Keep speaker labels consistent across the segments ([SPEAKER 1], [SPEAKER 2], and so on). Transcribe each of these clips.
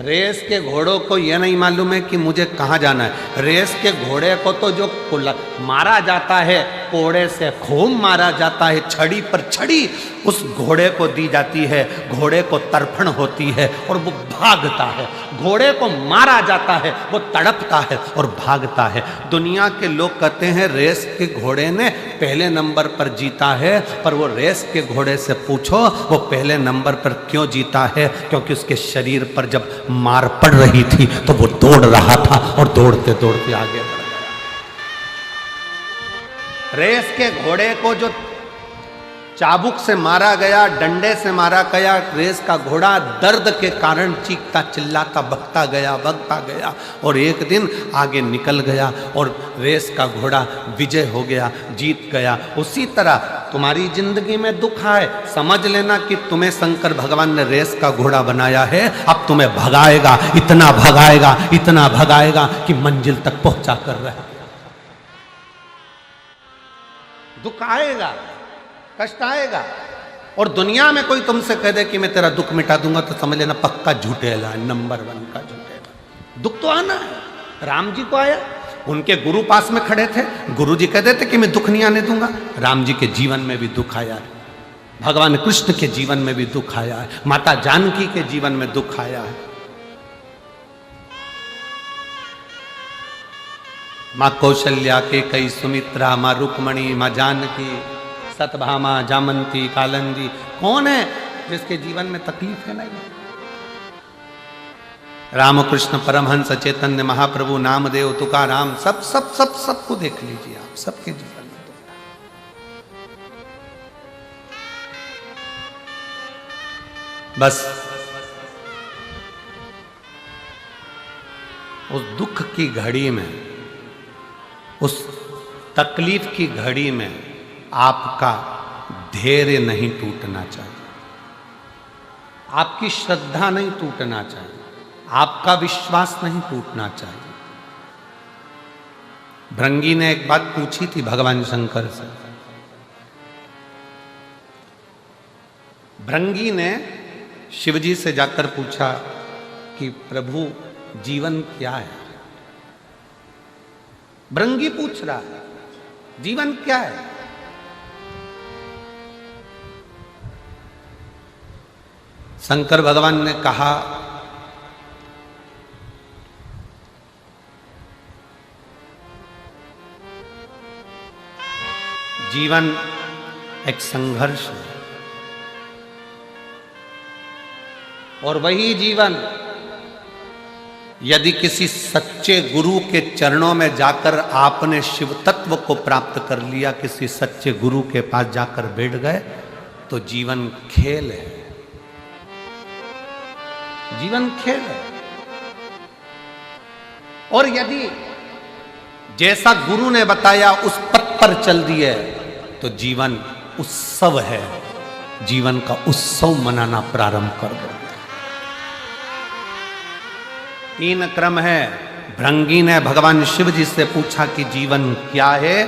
[SPEAKER 1] Race के घोड़ों को यह नहीं मालूम है कि मुझे कहाँ जाना है। रेस के घोड़े को तो जो मारा जाता है, कोड़े से खूब मारा जाता है, छड़ी पर छड़ी उस घोड़े को दी जाती है, घोड़े को तर्पण होती है और वो भागता है। घोड़े को मारा जाता है, वो तड़पता है और भागता है। दुनिया के लोग कहते हैं रेस के घोड़े ने पहले नंबर पर जीता है, पर वो रेस के घोड़े से पूछो वो पहले नंबर पर क्यों जीता है? क्योंकि उसके शरीर पर जब मार पड़ रही थी तो वो दौड़ रहा था और दौड़ते दौड़ते आगे बढ़ गया। रेस के घोड़े को जो चाबुक से मारा गया, डंडे से मारा गया, रेस का घोड़ा दर्द के कारण चीखता चिल्लाता भगता गया और एक दिन आगे निकल गया और रेस का घोड़ा विजय हो गया, जीत गया। उसी तरह तुम्हारी जिंदगी में दुख आए, समझ लेना कि तुम्हें शंकर भगवान ने रेस का घोड़ा बनाया है। अब तुम्हें भगाएगा, इतना भगाएगा कि मंजिल तक पहुंचा कर रहे। दुख आएगा, कष्ट आएगा, और दुनिया में कोई तुमसे कह दे कि मैं तेरा दुख मिटा दूंगा तो समझ लेना पक्का झूठेला, नंबर 1 का झूठेला। दुख तो आना है। राम जी को आया, उनके गुरु पास में खड़े थे, गुरु जी कह देते कि मैं दुख नहीं आने दूंगा। राम जी के जीवन में भी दुख आया है, भगवान कृष्ण के जीवन में भी दुख आया है, माता जानकी के जीवन में दुख आया है। माँ कौशल्या के कई सुमित्रा, माँ रुक्मणी, माँ जानकी, सतभामा, जामंती, कालंदी, कौन है जिसके जीवन में तकलीफ है? नहीं। रामकृष्ण परमहंस चैतन्य महाप्रभु, नामदेव, तुकाराम, सबको देख लीजिए आप, सबके जीवन में बस उस दुख की घड़ी में, उस तकलीफ की घड़ी में आपका धैर्य नहीं टूटना चाहिए, आपकी श्रद्धा नहीं टूटना चाहिए, आपका विश्वास नहीं टूटना चाहिए। भृंगी ने एक बात पूछी थी भगवान शंकर से। भृंगी ने शिवजी से जाकर पूछा कि प्रभु जीवन क्या है? भृंगी पूछ रहा है जीवन क्या है? शंकर भगवान ने कहा जीवन एक संघर्ष है, और वही जीवन यदि किसी सच्चे गुरु के चरणों में जाकर आपने शिव तत्व को प्राप्त कर लिया, किसी सच्चे गुरु के पास जाकर बैठ गए, तो जीवन खेल है, जीवन खेल है। और यदि जैसा गुरु ने बताया उस पथ पर चल दिए तो जीवन उत्सव है, जीवन का उत्सव मनाना प्रारंभ कर दो। 3 क्रम है। भृंगी ने भगवान शिव जी से पूछा कि जीवन क्या है?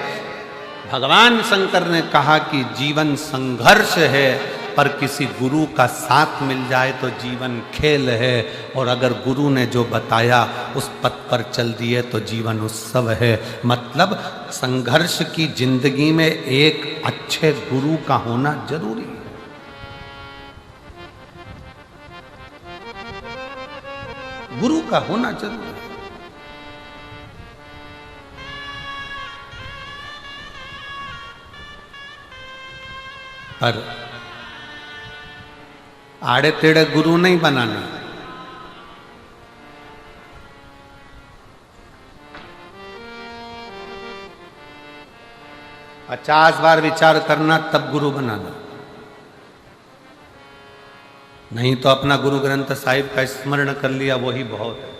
[SPEAKER 1] भगवान शंकर ने कहा कि जीवन संघर्ष है, पर किसी गुरु का साथ मिल जाए तो जीवन खेल है, और अगर गुरु ने जो बताया उस पथ पर चल दिए तो जीवन उत्सव है। मतलब संघर्ष की जिंदगी में एक अच्छे गुरु का होना जरूरी है। गुरु का होना जरूरी है। पर आड़े टेढ़े गुरु नहीं बनाना। पचास बार विचार करना तब गुरु बनाना, नहीं तो अपना गुरु ग्रंथ साहिब का स्मरण कर लिया वही बहुत है।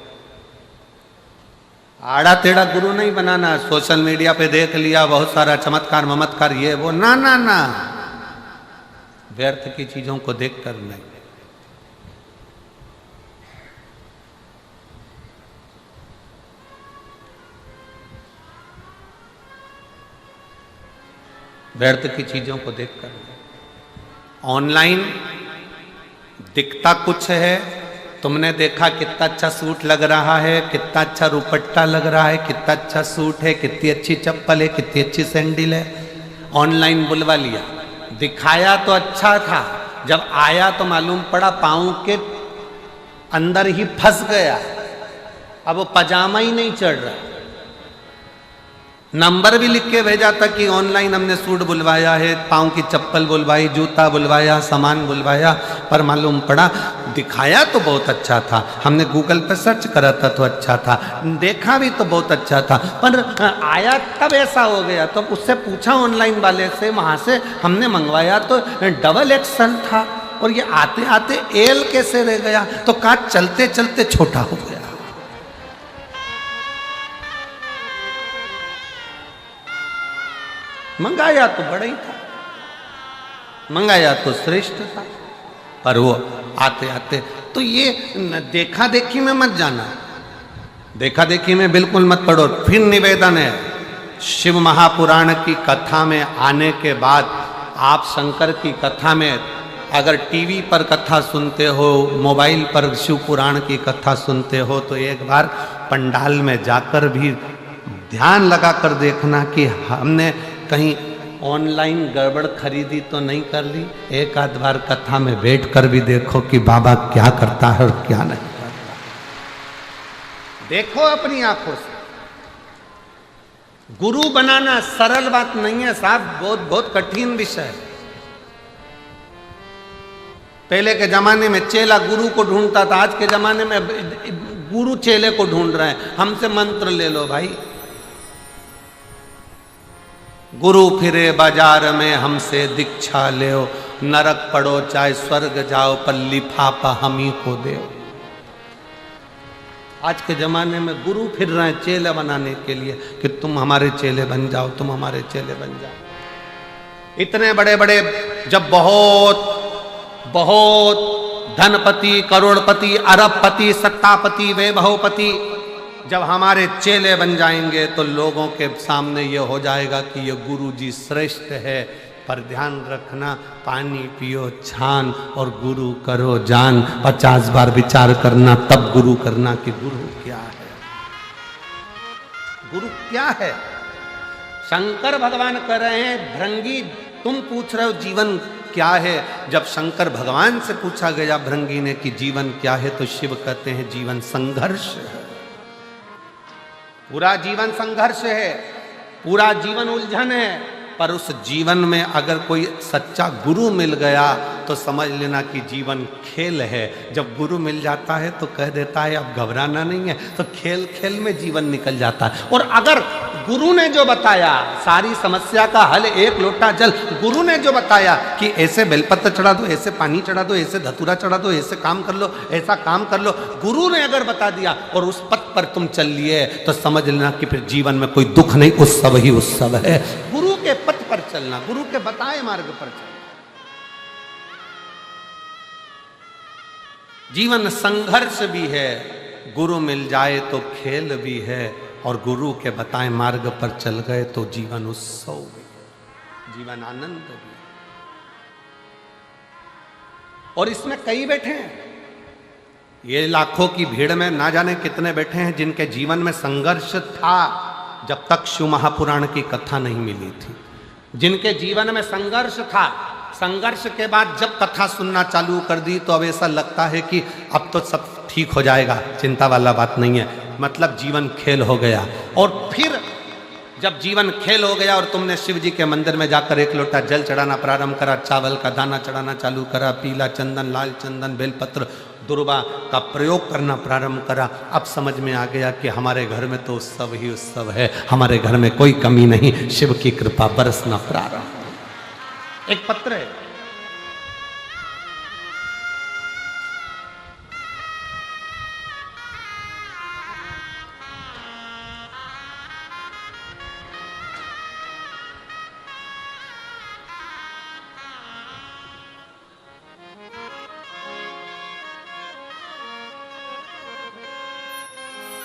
[SPEAKER 1] आड़ा टेढ़ा गुरु नहीं बनाना। सोशल मीडिया पे देख लिया बहुत सारा चमत्कार ममत्कार ये वो, ना ना ना, व्यर्थ की चीजों को देखकर नहीं। व्यर्थ की चीजों को देखकर। ऑनलाइन दिखता कुछ है तुमने देखा कितना अच्छा सूट लग रहा है, कितना अच्छा रुपट्टा लग रहा है, कितना अच्छा सूट है, कितनी अच्छी चप्पल है, कितनी अच्छी सैंडल है। ऑनलाइन बुलवा लिया, दिखाया तो अच्छा था, जब आया तो मालूम पड़ा पाँव के अंदर ही फंस गया। अब वो पजामा ही नहीं चढ़ रहा। नंबर भी लिख के भेजा था कि ऑनलाइन हमने सूट बुलवाया है, पाँव की चप्पल बुलवाई, जूता बुलवाया, सामान बुलवाया, पर मालूम पड़ा दिखाया तो बहुत अच्छा था, हमने गूगल पे सर्च करा था तो अच्छा था, देखा भी तो बहुत अच्छा था, पर आया तब ऐसा हो गया। तो उससे पूछा ऑनलाइन वाले से, वहाँ से हमने मंगवाया तो डबल एक्सल था और ये आते आते एल कैसे रह गया, तो कहा चलते चलते छोटा हो गया। मंगाया तो बड़ा ही था, मंगाया तो श्रेष्ठ था, पर वो आते आते तो ये देखा देखी में मत जाना, देखा देखी में बिल्कुल मत पढ़ो। फिर निवेदन है, शिव महापुराण की कथा में आने के बाद आप शंकर की कथा में अगर टीवी पर कथा सुनते हो, मोबाइल पर शिव पुराण की कथा सुनते हो, तो एक बार पंडाल में जाकर भी ध्यान लगा कर देखना कि हमने कहीं ऑनलाइन गड़बड़ खरीदी तो नहीं कर ली। एक आध बार कथा में बैठ कर भी देखो कि बाबा क्या करता है और क्या नहीं करता, देखो अपनी आंखों से। गुरु बनाना सरल बात नहीं है साहब, बहुत बहुत कठिन विषय है। पहले के जमाने में चेला गुरु को ढूंढता था, आज के जमाने में गुरु चेले को ढूंढ रहे हैं। हमसे मंत्र ले लो भाई, गुरु फिरे बाजार में हमसे दीक्षा ले, नरक पड़ो चाहे स्वर्ग जाओ, पर लिफाफा हम ही को दे। आज के जमाने में गुरु फिर रहे हैं चेले बनाने के लिए कि तुम हमारे चेले बन जाओ, तुम हमारे चेले बन जाओ। इतने बड़े बड़े जब बहुत बहुत धनपति, करोड़पति, अरबपति, सत्तापति, वैभवपति जब हमारे चेले बन जाएंगे तो लोगों के सामने ये हो जाएगा कि ये गुरु जी श्रेष्ठ है। पर ध्यान रखना, पानी पियो छान और गुरु करो जान। 50 बार विचार करना तब गुरु करना कि गुरु क्या है, गुरु क्या है। शंकर भगवान कह रहे हैं भृंगी, तुम पूछ रहे हो जीवन क्या है। जब शंकर भगवान से पूछा गया भृंगी ने कि जीवन क्या है, तो शिव कहते हैं जीवन संघर्ष है। पूरा जीवन संघर्ष है, पूरा जीवन उलझन है। पर उस जीवन में अगर कोई सच्चा गुरु मिल गया तो समझ लेना कि जीवन खेल है। जब गुरु मिल जाता है तो कह देता है अब घबराना नहीं है, तो खेल खेल में जीवन निकल जाता है। और अगर गुरु ने जो बताया, सारी समस्या का हल एक लोटा जल, गुरु ने जो बताया कि ऐसे बेलपत्र चढ़ा दो, ऐसे पानी चढ़ा दो, ऐसे धतूरा चढ़ा दो, ऐसे काम कर लो, ऐसा काम कर लो, गुरु ने अगर बता दिया और उस पथ पर तुम चल लिए तो समझ लेना कि फिर जीवन में कोई दुख नहीं, उत्सव ही उत्सव है। गुरु के पथ पर चलना, गुरु के बताए मार्ग पर चलना। जीवन संघर्ष भी है, गुरु मिल जाए तो खेल भी है, और गुरु के बताए मार्ग पर चल गए तो जीवन उत्सव भी है, जीवन आनंद भी है। और इसमें कई बैठे हैं, ये लाखों की भीड़ में ना जाने कितने बैठे हैं जिनके जीवन में संघर्ष था जब तक शिव महापुराण की कथा नहीं मिली थी, जिनके जीवन में संघर्ष था। संघर्ष के बाद जब कथा सुनना चालू कर दी तो अब ऐसा लगता है कि अब तो सब ठीक हो जाएगा, चिंता वाला बात नहीं है, मतलब जीवन खेल हो गया। और फिर जब जीवन खेल हो गया और तुमने शिव जी के मंदिर में जाकर एक लोटा जल चढ़ाना प्रारंभ करा, चावल का दाना चढ़ाना चालू करा, पीला चंदन, लाल चंदन, बेलपत्र, दुर्वा का प्रयोग करना प्रारंभ करा, अब समझ में आ गया कि हमारे घर में तो उत्सव ही उत्सव है, हमारे घर में कोई कमी नहीं, शिव की कृपा बरसना प्रारंभ। एक पत्र है,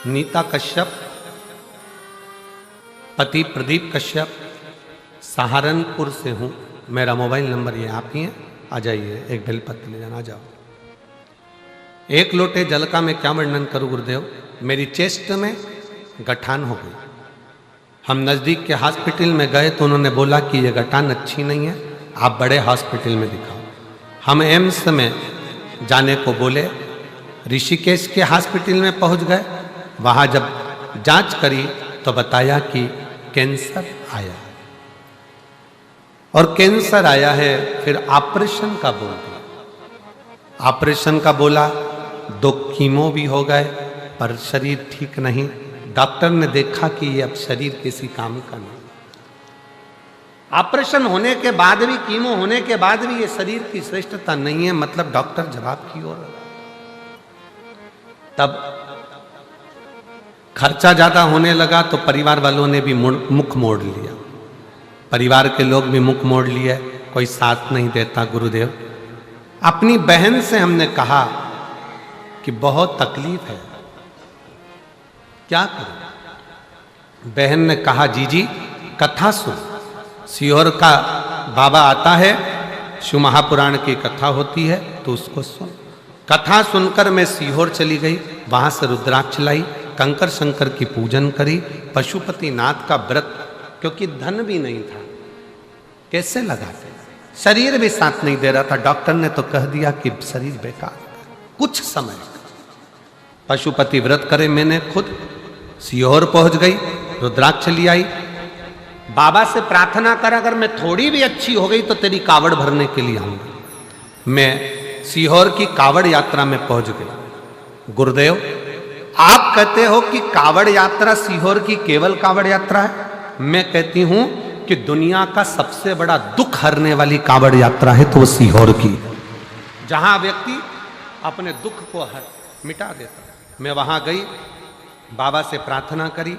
[SPEAKER 1] नीता कश्यप, पति प्रदीप कश्यप, सहारनपुर से हूँ, मेरा मोबाइल नंबर ये आप ही है, आ जाइए, एक बेलपत्र ले जाना, आ जाओ। एक लोटे जल का मैं क्या वर्णन करूं गुरुदेव, मेरी चेस्ट में गठान हो गई। हम नज़दीक के हॉस्पिटल में गए तो उन्होंने बोला कि ये गठान अच्छी नहीं है, आप बड़े हॉस्पिटल में दिखाओ। हम एम्स में जाने को बोले, ऋषिकेश के हॉस्पिटल में पहुंच गए। वहाँ जब जांच करी तो बताया कि कैंसर आया, और कैंसर आया है। फिर ऑपरेशन का बोल दिया। ऑपरेशन का बोला, 2 कीमो भी हो गए पर शरीर ठीक नहीं। डॉक्टर ने देखा कि ये अब शरीर किसी काम का नहीं। ऑपरेशन होने के बाद भी, कीमो होने के बाद भी ये शरीर की श्रेष्ठता नहीं है, मतलब डॉक्टर जवाब की ओर। तब खर्चा ज्यादा होने लगा तो परिवार वालों ने भी मुख मोड़ लिया। परिवार के लोग भी मुख मोड़ लिए, कोई साथ नहीं देता। गुरुदेव, अपनी बहन से हमने कहा कि बहुत तकलीफ है, क्या करूं? बहन ने कहा, जीजी कथा सुन, सीहोर का बाबा आता है, शिव महापुराण की कथा होती है तो उसको सुन। कथा सुनकर मैं सीहोर चली गई। वहां से रुद्राक्ष लाई, कंकर शंकर की पूजन करी, पशुपति नाथ का व्रत, क्योंकि धन भी नहीं था, कैसे लगाते, शरीर भी साथ नहीं दे रहा था। डॉक्टर ने तो कह दिया कि शरीर बेकार। कुछ समय पशुपति व्रत करे, मैंने खुद सीहोर पहुंच गई, रुद्राक्ष ले आई, बाबा से प्रार्थना कर, अगर मैं थोड़ी भी अच्छी हो गई तो तेरी कावड़ भरने के लिए आऊंगी। मैं सीहोर की कावड़ यात्रा में पहुंच गई। गुरुदेव, आप कहते हो कि कावड़ यात्रा सीहोर की केवल कावड़ यात्रा है, मैं कहती हूं कि दुनिया का सबसे बड़ा दुख हरने वाली कावड़ यात्रा है तो वो सीहोर की, जहां व्यक्ति अपने दुख को मिटा देता। मैं वहां गई, बाबा से प्रार्थना करी,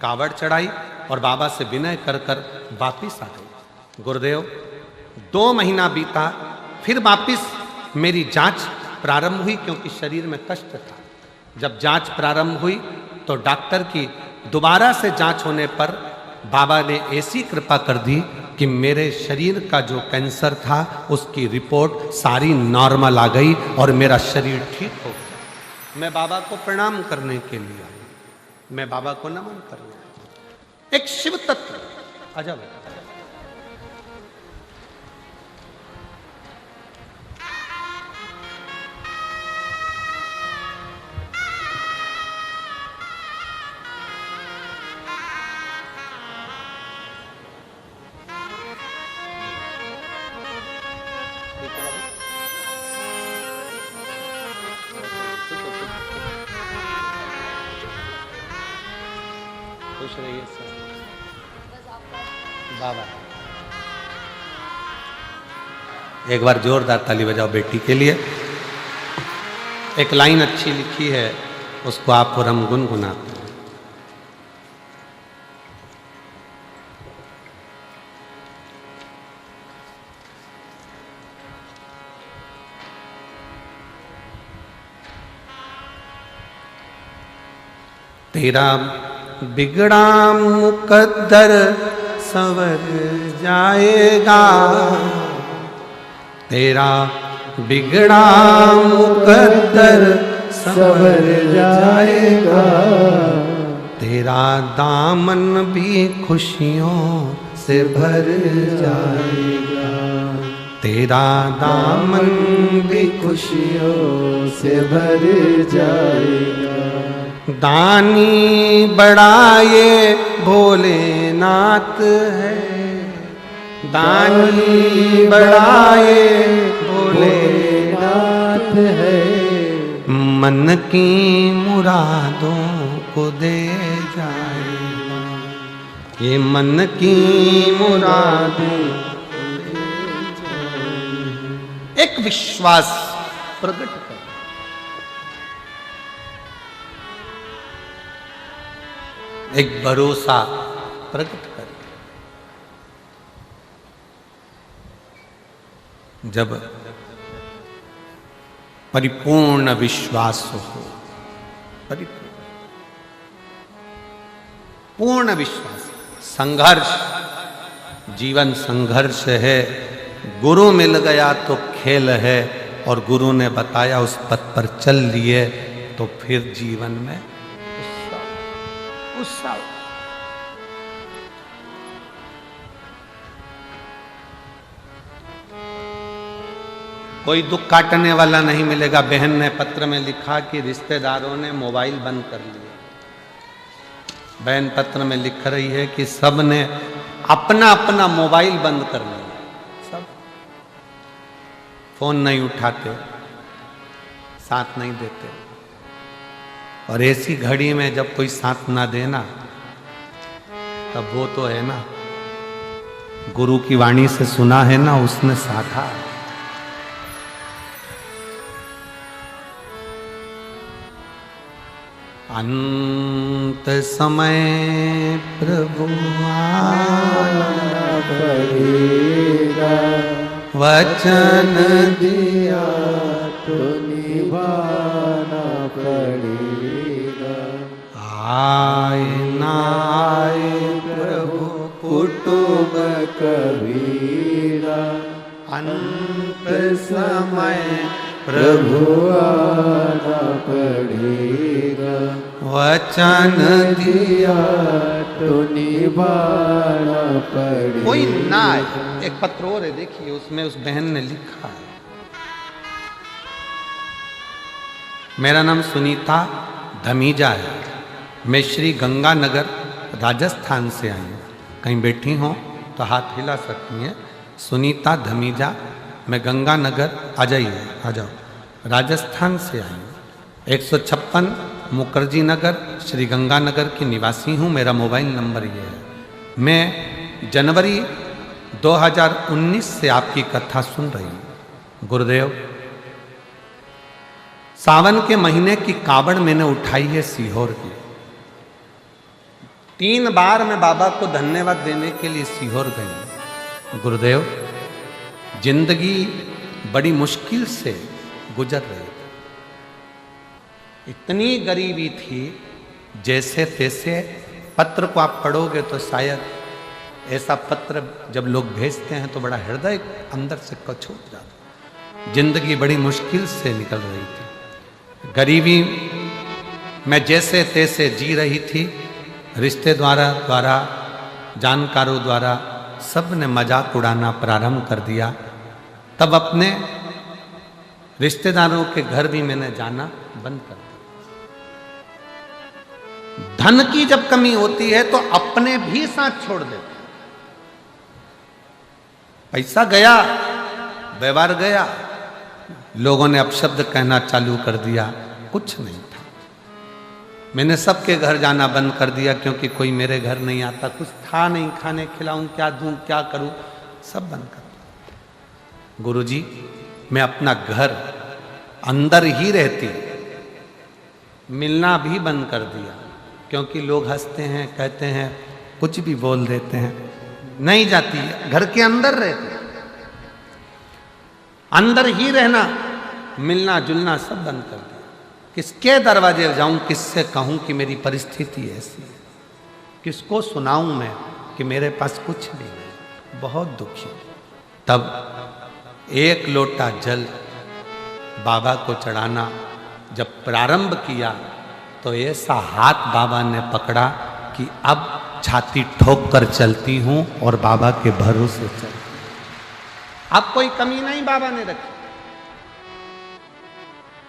[SPEAKER 1] कावड़ चढ़ाई और बाबा से विनय कर कर वापिस आ गई। गुरुदेव, 2 महीना बीता, फिर वापिस मेरी जांच प्रारंभ हुई, क्योंकि शरीर में कष्ट था। जब जांच प्रारंभ हुई तो डॉक्टर की दोबारा से जांच होने पर बाबा ने ऐसी कृपा कर दी कि मेरे शरीर का जो कैंसर था उसकी रिपोर्ट सारी नॉर्मल आ गई और मेरा शरीर ठीक हो गया। मैं बाबा को प्रणाम करने के लिए आई, मैं बाबा को नमन करने। एक शिव तत्व अजब है। खुश रहिए सर। बाबा, एक बार जोरदार ताली बजाओ बेटी के लिए। एक लाइन अच्छी लिखी है, उसको आप और हम गुनगुनाते हैं। तेरा बिगड़ा मुकद्दर संवर जाएगा, तेरा बिगड़ा मुकद्दर संवर जाएगा, तेरा दामन भी खुशियों से भर जाएगा, तेरा दामन भी खुशियों से भर जाएगा। दानी बड़ा ये भोलेनाथ है, दानी बड़ा ये भोलेनाथ है, मन की मुरादों को दे जाएगा, ये मन की मुरादों को दे जाएगा। एक विश्वास प्रकट कर, एक भरोसा प्रकट कर। जब परिपूर्ण विश्वास हो, पूर्ण विश्वास, संघर्ष, जीवन संघर्ष है, गुरु मिल गया तो खेल है, और गुरु ने बताया उस पथ पर चल लिए तो फिर जीवन में उत्साह। कोई दुख काटने वाला नहीं मिलेगा। बहन ने पत्र में लिखा कि रिश्तेदारों ने मोबाइल बंद कर लिए। बहन पत्र में लिख रही है कि सब ने अपना अपना मोबाइल बंद कर लिया, सब फोन नहीं उठाते, साथ नहीं देते। और ऐसी घड़ी में जब कोई साथ ना देना तब वो तो है ना, गुरु की वाणी से सुना है ना, उसने साधा। अंत समय प्रभु आना पड़ेगा, वचन दिया तो निभाना पड़ेगा। आए ना आए प्रभु कुटुंब कबीरा, अंत समय प्रभु आना पड़ेगा, वचन दिया तो निभाना पड़ेगा। कोई ना आए। एक पत्र और है, देखिए उसमें उस बहन ने लिखा है, मेरा नाम सुनीता धमीजा है, मैं श्री गंगानगर राजस्थान से आई हूँ। कहीं बैठी हो तो हाथ हिला सकती हैं। सुनीता धमीजा, मैं गंगानगर, आ जाइए, आ जाओ, राजस्थान से आई हूँ। 156 मुखर्जी नगर, श्री गंगानगर की निवासी हूँ। मेरा मोबाइल नंबर ये है। मैं जनवरी 2019 से आपकी कथा सुन रही हूँ। गुरुदेव, सावन के महीने की कावड़ मैंने उठाई है सीहोर की। 3 बार मैं बाबा को धन्यवाद देने के लिए सीहोर गई। गुरुदेव, जिंदगी बड़ी मुश्किल से गुजर रही थी। इतनी गरीबी थी, जैसे तैसे। पत्र को आप पढ़ोगे तो शायद ऐसा पत्र जब लोग भेजते हैं तो बड़ा हृदय अंदर से कछूट जाता। जिंदगी बड़ी मुश्किल से निकल रही थी। गरीबी में जैसे तैसे जी रही थी। रिश्तेदारों द्वारा, जानकारों द्वारा सब ने मजाक उड़ाना प्रारंभ कर दिया। तब अपने रिश्तेदारों के घर भी मैंने जाना बंद कर दिया। धन की जब कमी होती है तो अपने भी साथ छोड़ देते। पैसा गया, व्यवहार गया, लोगों ने अपशब्द कहना चालू कर दिया। कुछ नहीं था। मैंने सबके घर जाना बंद कर दिया क्योंकि कोई मेरे घर नहीं आता। कुछ था नहीं, खाने खिलाऊं, क्या दूं, क्या करूं, सब बंद कर दिया। गुरुजी, मैं अपना घर अंदर ही रहती, मिलना भी बंद कर दिया क्योंकि लोग हंसते हैं, कहते हैं, कुछ भी बोल देते हैं। नहीं जाती है, घर के अंदर रहती, अंदर ही रहना, मिलना जुलना सब बंद कर दिया। किसके दरवाजे जाऊं, किससे कहूं कि मेरी परिस्थिति ऐसी है, किसको सुनाऊं मैं कि मेरे पास कुछ भी नहीं, बहुत दुखी। तब 1 लोटा जल बाबा को चढ़ाना जब प्रारंभ किया तो ऐसा हाथ बाबा ने पकड़ा कि अब छाती ठोक कर चलती हूं और बाबा के भरोसे चलती। अब कोई कमी नहीं बाबा ने रखी।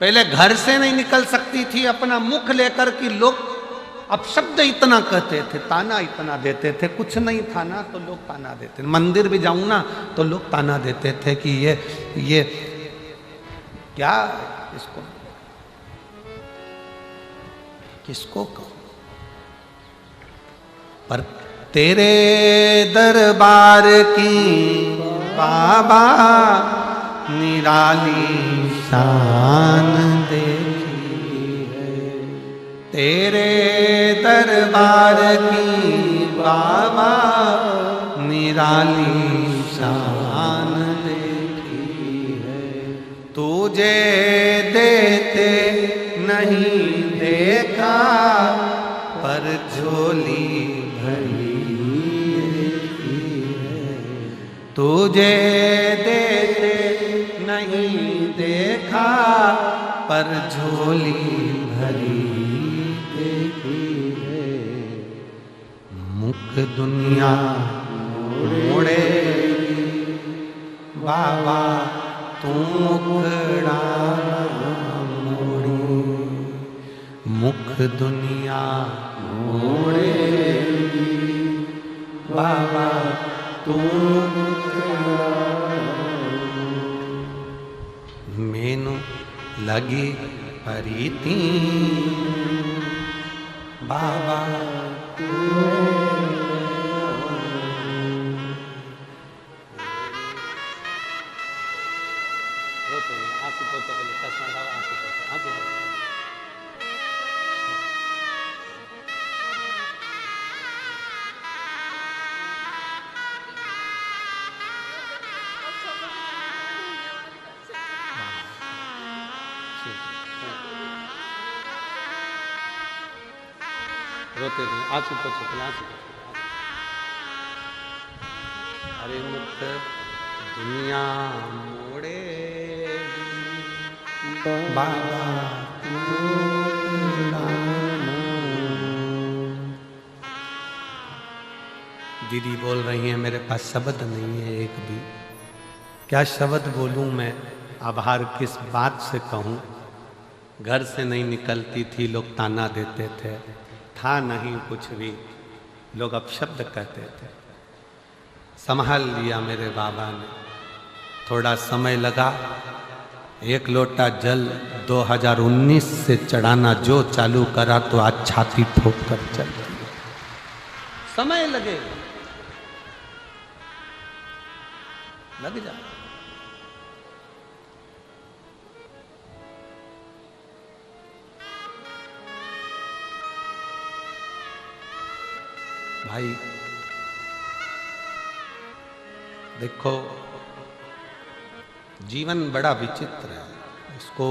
[SPEAKER 1] पहले घर से नहीं निकल सकती थी अपना मुख लेकर कि लोग अपशब्द इतना कहते थे, ताना इतना देते थे। कुछ नहीं था ना तो लोग ताना देते। मंदिर भी जाऊं ना तो लोग ताना देते थे कि ये क्या, इसको किसको कहूं। पर तेरे दरबार की बाबा निराली शान देखी है, तेरे दरबार की बाबा निराली शान देखी है। तुझे देते नहीं देखा पर झोली भरी देखी है। तुझे देते नहीं देखा पर झोली भरी देखी है, मुख दुनिया मोड़ेगी बाबा तू मुखड़ा मोड़ी, मुख दुनिया मोड़ेगी बाबा तू मेनू लगी परीती बाबा रोते नहीं, आंसू पोछो, आंसू पोछो। अरे मुख दुनिया मोड़े बाबा दीदी बोल रही है मेरे पास शब्द नहीं है एक भी, क्या शब्द बोलूं मैं, आभार किस बात से कहूं। घर से नहीं निकलती थी, लोग ताना देते थे, था नहीं कुछ भी, लोग अपशब्द कहते थे। संभाल लिया मेरे बाबा ने, थोड़ा समय लगा, एक लोटा जल 2019 से चढ़ाना जो चालू करा तो आज छाती ठोक कर चल रही। समय लगेगा, लग जा। भाई देखो जीवन बड़ा विचित्र है, इसको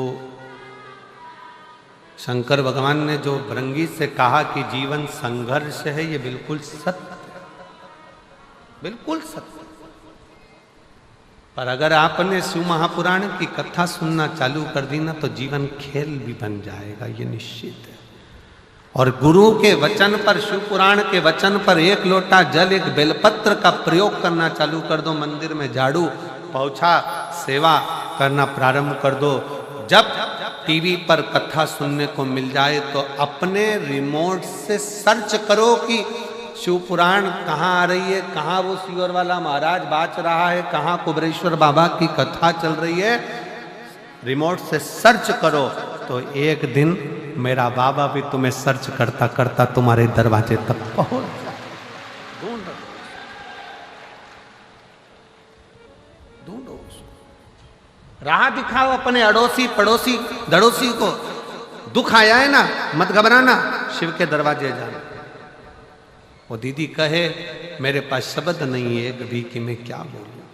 [SPEAKER 1] शंकर भगवान ने जो भृंगी से कहा कि जीवन संघर्ष है, ये बिल्कुल सत्य, बिल्कुल सत्य। पर अगर आपने शिव महापुराण की कथा सुनना चालू कर दी ना तो जीवन खेल भी बन जाएगा, ये निश्चित है। और गुरु के वचन पर, शिव पुराण के वचन पर एक लोटा जल, एक बेलपत्र का प्रयोग करना चालू कर दो, मंदिर में झाड़ू पोछा सेवा करना प्रारंभ कर दो। जब टीवी पर कथा सुनने को मिल जाए तो अपने रिमोट से सर्च करो कि शिव पुराण कहाँ आ रही है, कहाँ वो सियोर वाला महाराज बाच रहा है, कहाँ कुबरेश्वर बाबा की कथा चल रही है। रिमोट से सर्च करो तो एक दिन मेरा बाबा भी तुम्हें सर्च करता करता तुम्हारे दरवाजे तक पहुंच जाए। ढूंढो, राह दिखाओ अपने अड़ोसी पड़ोसी दड़ोसी को। दुख आया है ना, मत घबराना, शिव के दरवाजे जाना। वो दीदी कहे मेरे पास शब्द नहीं है एक भी कि मैं क्या बोलूं,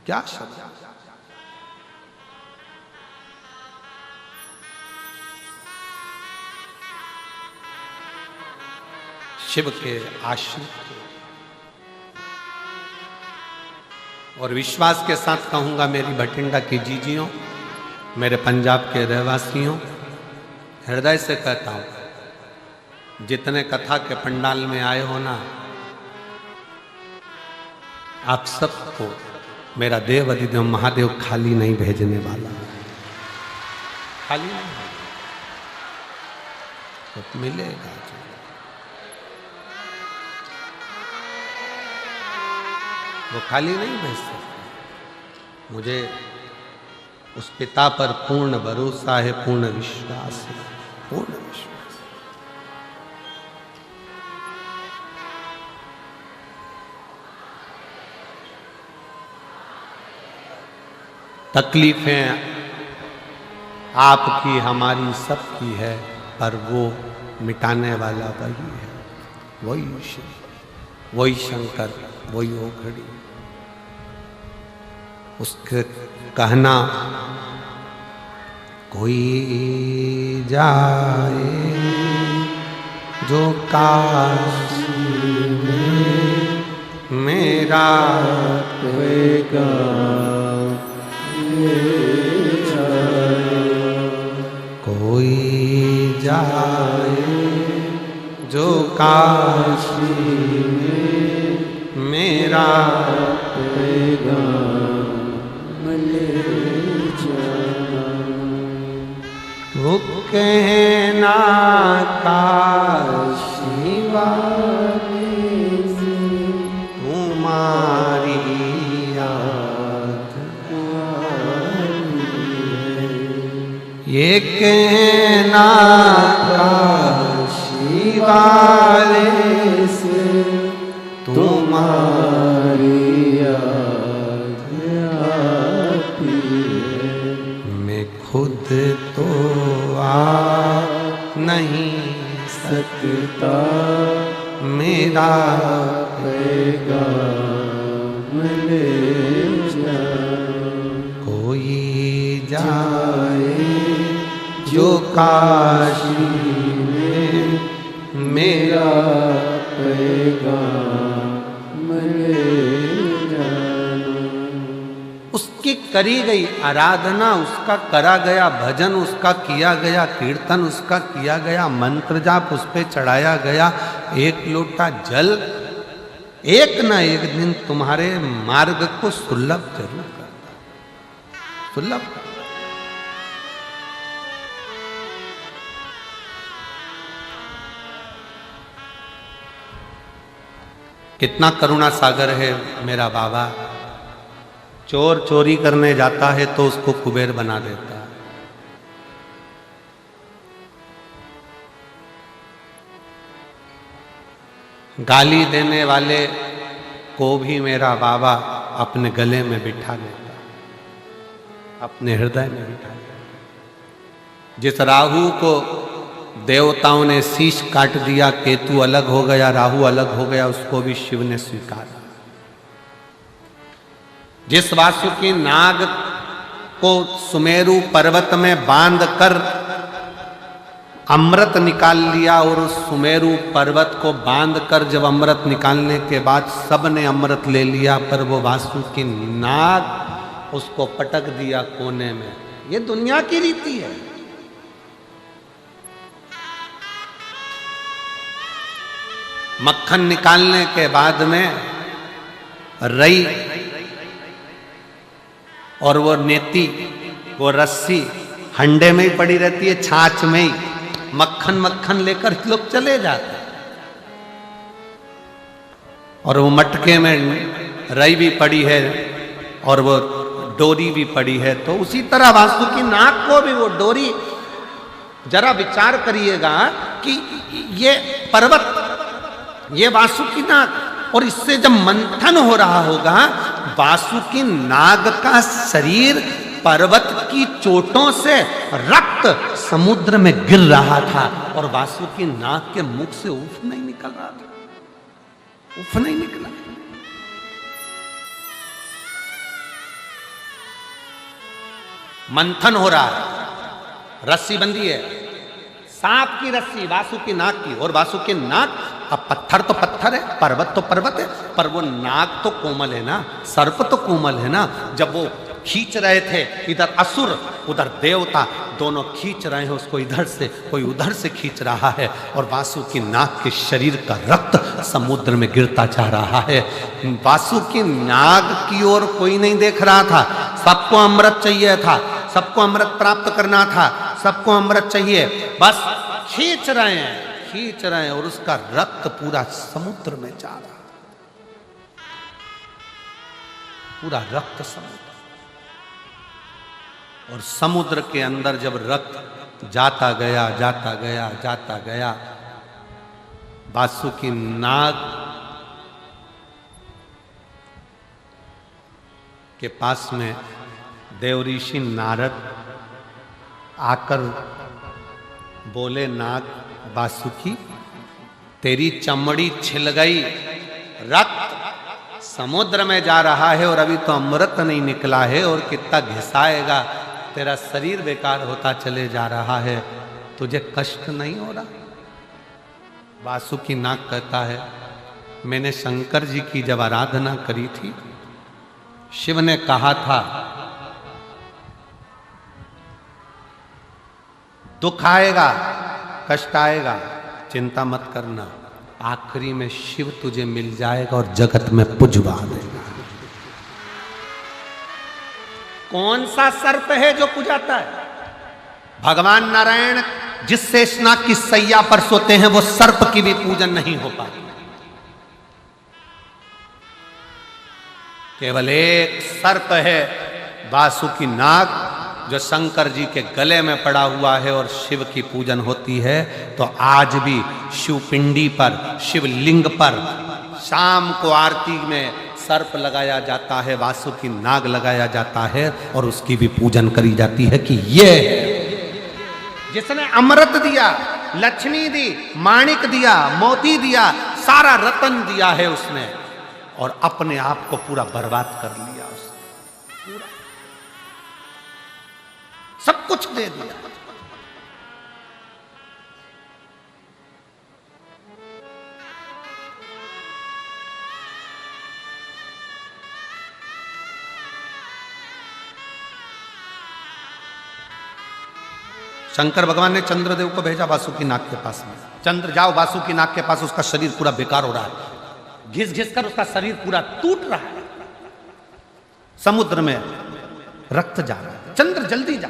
[SPEAKER 1] क्या शब्द। शिव के आश्रित और विश्वास के साथ कहूंगा मेरी भटिंडा की जीजियों, मेरे पंजाब के रहवासियों, हृदय से कहता हूं, जितने कथा के पंडाल में आए हो ना, आप सबको मेरा देव अधिदेव महादेव खाली नहीं भेजने वाला, खाली नहीं तो मिलेगा। वो खाली नहीं भेज सकते। मुझे उस पिता पर पूर्ण भरोसा है, पूर्ण विश्वास है, पूर्ण विश्वास। तकलीफें आपकी हमारी सबकी है, पर वो मिटाने वाला वही है, वही शिव, वही शंकर, वही ओघड़ी। उसके कहना कोई जाए जो काशी में मेरा होएगा, जाए जो काशी में मेरा पैगाम ले जाए। वो कहना काशी वाले से तुम्हारी याद आई है। ये कहना काशी वाले से तुम्हारी याद आती है। मैं खुद तो आ नहीं सकता मेरा पैगाम ले जाए। कोई जाए जो काशी में मेरा पैगाम ले जाए। उसकी करी गई आराधना, उसका करा गया भजन, उसका किया गया कीर्तन, उसका किया गया मंत्र जाप, उस पे चढ़ाया गया एक लोटा जल एक न एक दिन तुम्हारे मार्ग को सुलभ जरूर करता, सुलभ करता। कितना करुणा सागर है मेरा बाबा। चोर चोरी करने जाता है तो उसको कुबेर बना देता है। गाली देने वाले को भी मेरा बाबा अपने गले में बिठा लेता, अपने हृदय में बिठा लेता। जिस राहु को देवताओं ने शीश काट दिया, केतु अलग हो गया, राहु अलग हो गया, उसको भी शिव ने स्वीकारा। जिस वासुकी नाग को सुमेरु पर्वत में बांध कर अमृत निकाल लिया, और उस सुमेरु पर्वत को बांध कर जब अमृत निकालने के बाद सब ने अमृत ले लिया, पर वो वासुकी नाग उसको पटक दिया कोने में। ये दुनिया की रीति है। मक्खन निकालने के बाद में रई और वो नेती, वो रस्सी हंडे में ही पड़ी रहती है, छाछ में ही मक्खन मक्खन लेकर लोग चले जाते हैं। और वो मटके में रई भी पड़ी है और वो डोरी भी पड़ी है। तो उसी तरह वासुकी नाग को भी वो डोरी, जरा विचार करिएगा कि ये पर्वत, ये वासुकी नाग, और इससे जब मंथन हो रहा होगा, वासुकी नाग का शरीर पर्वत की चोटों से रक्त समुद्र में गिर रहा था, और वासुकी नाग के मुख से उफ नहीं निकल रहा था, उफ नहीं निकला। मंथन हो रहा है, रस्सी बंधी है, सांप की रस्सी वासुकी नाग की, और वासुकी नाग, अब पत्थर तो पत्थर है, पर्वत तो पर्वत है, पर वो नाग तो कोमल है ना, सर्प तो कोमल है ना। जब वो खींच रहे थे, इधर असुर उधर देवता, दोनों खींच रहे हैं उसको, इधर से कोई उधर से खींच रहा है, और वासुकी नाग के शरीर का रक्त समुद्र में गिरता जा रहा है। वासुकी नाग की ओर कोई नहीं देख रहा था, सबको अमृत चाहिए था, सबको अमृत प्राप्त करना था, सबको अमृत चाहिए, बस खींच रहे हैं, खींच रहे हैं, और उसका रक्त पूरा समुद्र में जा रहा, पूरा रक्त समुद्र। और समुद्र के अंदर जब रक्त जाता गया जाता गया जाता गया, वासुकी नाग के पास में देवऋषि नारद आकर बोले, नाग वासुकी तेरी चमड़ी छिल गई, रक्त समुद्र में जा रहा है और अभी तो अमृत नहीं निकला है, और कितना घिसाएगा, तेरा शरीर बेकार होता चले जा रहा है, तुझे कष्ट नहीं हो रहा? वासुकी नाग कहता है, मैंने शंकर जी की जब आराधना करी थी, शिव ने कहा था दुख आएगा कष्ट आएगा, चिंता मत करना, आखिरी में शिव तुझे मिल जाएगा और जगत में पुजवा देगा। कौन सा सर्प है जो पुजाता है? भगवान नारायण जिस शेषनाग की सैया पर सोते हैं वो सर्प की भी पूजन नहीं हो पाती। केवल एक सर्प है वासुकी नाग, जो शंकर जी के गले में पड़ा हुआ है और शिव की पूजन होती है। तो आज भी शिवपिंडी पर, शिवलिंग पर शाम को आरती में सर्प लगाया जाता है, वासुकी नाग लगाया जाता है और उसकी भी पूजन करी जाती है कि ये जिसने अमृत दिया, लक्ष्मी दी, माणिक दिया, मोती दिया, सारा रतन दिया है उसने, और अपने आप को पूरा बर्बाद कर लिया उसने, पूरा सब कुछ दे दिया। शंकर भगवान ने चंद्रदेव को भेजा वासुकी नाग के पास में, चंद्र जाओ वासुकी नाग के पास, उसका शरीर पूरा बेकार हो रहा है, घिस घिस कर उसका शरीर पूरा टूट रहा है, समुद्र में रक्त जा रहा है, चंद्र जल्दी जा,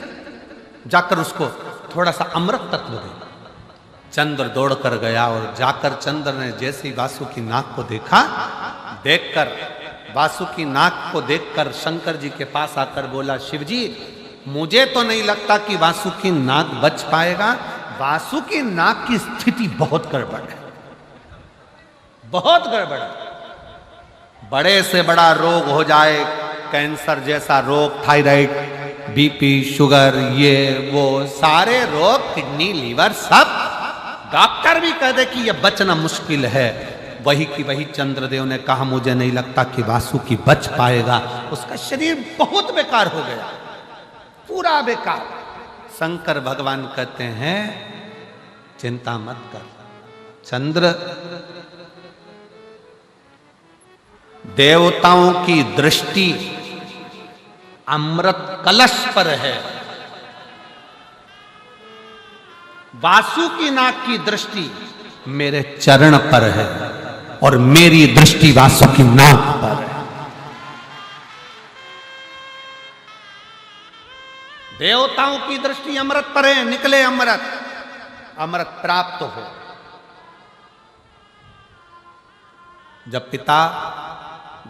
[SPEAKER 1] जाकर उसको थोड़ा सा अमृत तत्व दे। चंद्र दौड़ कर गया और जाकर चंद्र ने जैसे ही वासुकी नाग को देखा, देखकर वासुकी नाग को देखकर शंकर जी के पास आकर बोला, शिव जी मुझे तो नहीं लगता कि वासुकी नाग बच पाएगा, वासुकी नाग की स्थिति बहुत गड़बड़ है, बहुत गड़बड़ है। बड़े से बड़ा रोग हो जाए, कैंसर जैसा रोग, थायराइड, बीपी, शुगर, ये वो सारे रोग, किडनी, लीवर, सब डॉक्टर भी कह दे कि यह बचना मुश्किल है, वही की वही चंद्रदेव ने कहा मुझे नहीं लगता कि वासुकी बच पाएगा, उसका शरीर बहुत बेकार हो गया, पूरा बेकार। शंकर भगवान कहते हैं चिंता मत कर चंद्र, देवताओं की दृष्टि अमृत कलश पर है, वासुकी नाग की दृष्टि मेरे चरण पर है और मेरी दृष्टि वासुकी नाग पर है। देवताओं की दृष्टि अमृत पर है, निकले अमृत, अमृत प्राप्त हो। जब पिता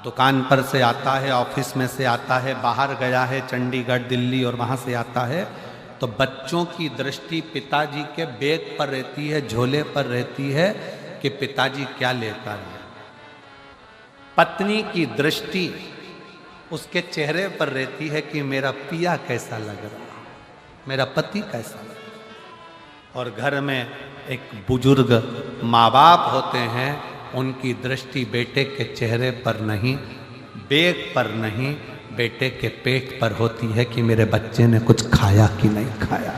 [SPEAKER 1] दुकान पर से आता है, ऑफिस में से आता है, बाहर गया है चंडीगढ़, दिल्ली और वहां से आता है, तो बच्चों की दृष्टि पिताजी के बैग पर रहती है, झोले पर रहती है कि पिताजी क्या लेकर आए। पत्नी की दृष्टि उसके चेहरे पर रहती है कि मेरा पिया कैसा लग रहा, मेरा पति कैसा लग रहा। और घर में एक बुजुर्ग माँ बाप होते हैं, उनकी दृष्टि बेटे के चेहरे पर नहीं, बैग पर नहीं, बेटे के पेट पर होती है कि मेरे बच्चे ने कुछ खाया कि नहीं खाया।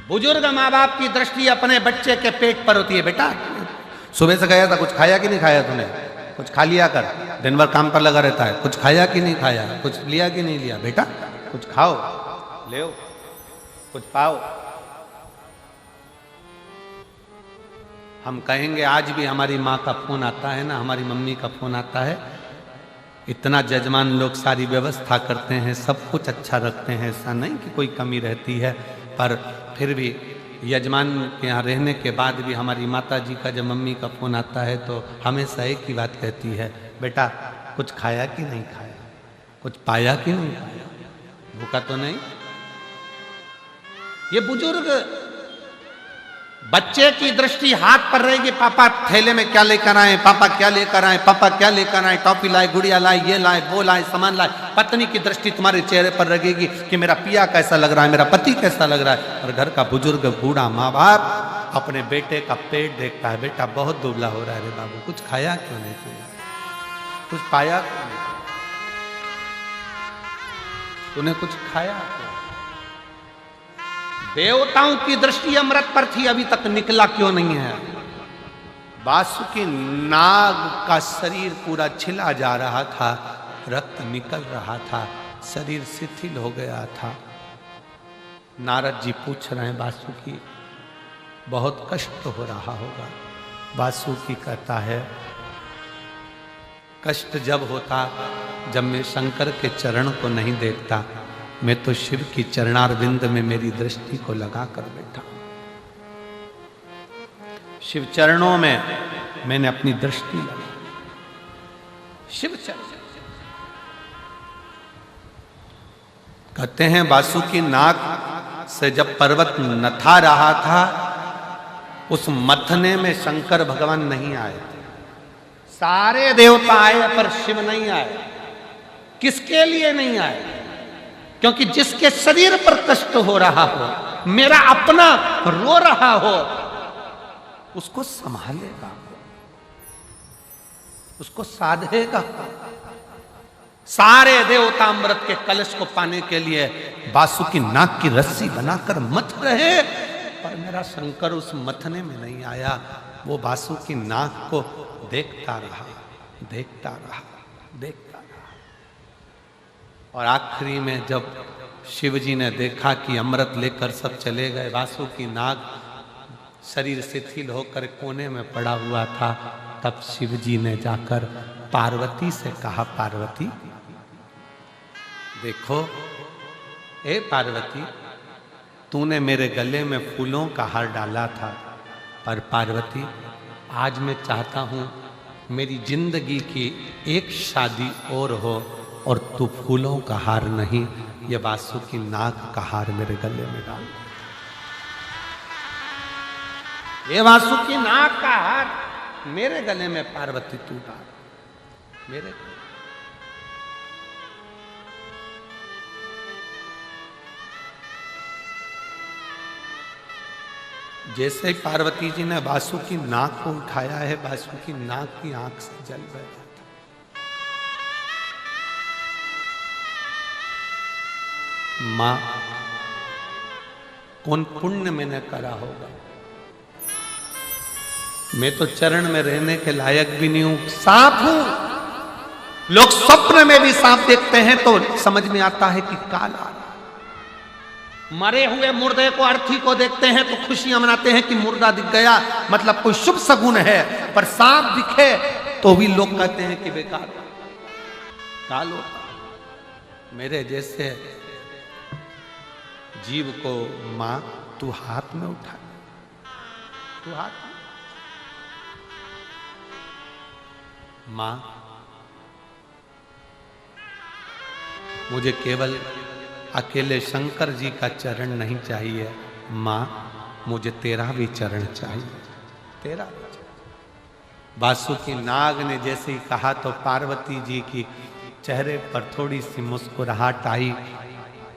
[SPEAKER 1] बुजुर्ग माँ बाप की दृष्टि अपने बच्चे के पेट पर होती है, बेटा सुबह से गया था, कुछ खाया कि नहीं खाया तूने, कुछ खा लिया कर, दिन भर काम पर लगा रहता है, कुछ खाया कि नहीं खाया, कुछ लिया कि नहीं लिया, बेटा कुछ खाओ, ले कुछ पाओ। हम कहेंगे आज भी हमारी माँ का फोन आता है ना, हमारी मम्मी का फोन आता है, इतना जजमान लोग सारी व्यवस्था करते हैं, सब कुछ अच्छा रखते हैं, ऐसा नहीं कि कोई कमी रहती है, पर फिर भी यजमान के यहाँ रहने के बाद भी हमारी माता जी का जब मम्मी का फोन आता है तो हमेशा एक ही बात कहती है, बेटा कुछ खाया कि नहीं खाया, कुछ पाया कि नहीं पाया, भूखा तो नहीं। ये बुजुर्ग बच्चे की दृष्टि हाथ पर रहेगी, पापा थैले में क्या लेकर आए, पापा क्या लेकर आए, पापा क्या लेकर आए, टॉफी लाए, गुड़िया लाए, ये लाए, वो लाए, सामान लाए। पत्नी की दृष्टि तुम्हारे चेहरे पर रहेगी कि मेरा पिया कैसा लग रहा है, मेरा पति कैसा लग रहा है। और घर का बुजुर्ग बूढ़ा माँ बाप अपने बेटे का पेट देखता है, बेटा बहुत दुबला हो रहा है रे बाबू, कुछ खाया क्यों नहीं तूने, कुछ पाया क्यों नहीं, तूने कुछ खाया क्यों। देवताओं की दृष्टि अमृत पर थी, अभी तक निकला क्यों नहीं है। वासुकी नाग का शरीर पूरा छिला जा रहा था, रक्त निकल रहा था, शरीर शिथिल हो गया था। नारद जी पूछ रहे हैं वासुकी बहुत कष्ट हो रहा होगा। वासुकी कहता है कष्ट जब होता जब मैं शंकर के चरण को नहीं देखता, मैं तो शिव की चरणारविंद में मेरी दृष्टि को लगा कर बैठा। शिव चरणों में मैंने अपनी दृष्टि लगा। शिव चरण कहते हैं वासुकी नाग से जब पर्वत नथा रहा था, उस मथने में शंकर भगवान नहीं आए थे। सारे देवता आए पर शिव नहीं आए। किसके लिए नहीं आए? क्योंकि जिसके शरीर पर कष्ट हो रहा हो, मेरा अपना रो रहा हो, उसको संभालेगा, उसको साधेगा। सारे देवता अमृत के कलश को पाने के लिए वासुकी नाग की रस्सी बनाकर मथ रहे, पर मेरा शंकर उस मथने में नहीं आया। वो वासुकी नाग को देखता रहा, देखता रहा, देखता रहा। और आखिरी में जब शिव जी ने देखा कि अमृत लेकर सब चले गए, वासुकी नाग शरीर शिथिल होकर कोने में पड़ा हुआ था, तब शिव जी ने जाकर पार्वती से कहा, पार्वती देखो, ए पार्वती, तूने मेरे गले में फूलों का हार डाला था, पर पार्वती आज मैं चाहता हूं मेरी जिंदगी की एक शादी और हो और तू फूलों का हार नहीं, ये वासुकी नाग का हार मेरे गले में डाल। ये वासुकी नाग का हार मेरे गले में पार्वती तू डाल, मेरे। जैसे ही पार्वती जी ने वासुकी नाग को उठाया है, वासुकी नाग की आंख से जल बह रहा था। मां, कौन पुण्य मैंने करा होगा, मैं तो चरण में रहने के लायक भी नहीं हूं, सांप हूं। लोग स्वप्न में भी सांप देखते हैं तो समझ में आता है कि काल आ रहा। मरे हुए मुर्दे को, अर्थी को देखते हैं तो खुशियां मनाते हैं कि मुर्दा दिख गया, मतलब कोई शुभ सगुन है। पर सांप दिखे तो भी लोग कहते हैं कि बेकार काल होता। मेरे जैसे जीव को मां तू हाथ में उठा, तू हाथ में। मां, मुझे केवल अकेले शंकर जी का चरण नहीं चाहिए, मां मुझे तेरा भी चरण चाहिए, तेरा भी चरण। वासुकी नाग ने जैसे ही कहा तो पार्वती जी की चेहरे पर थोड़ी सी मुस्कुराहट आई।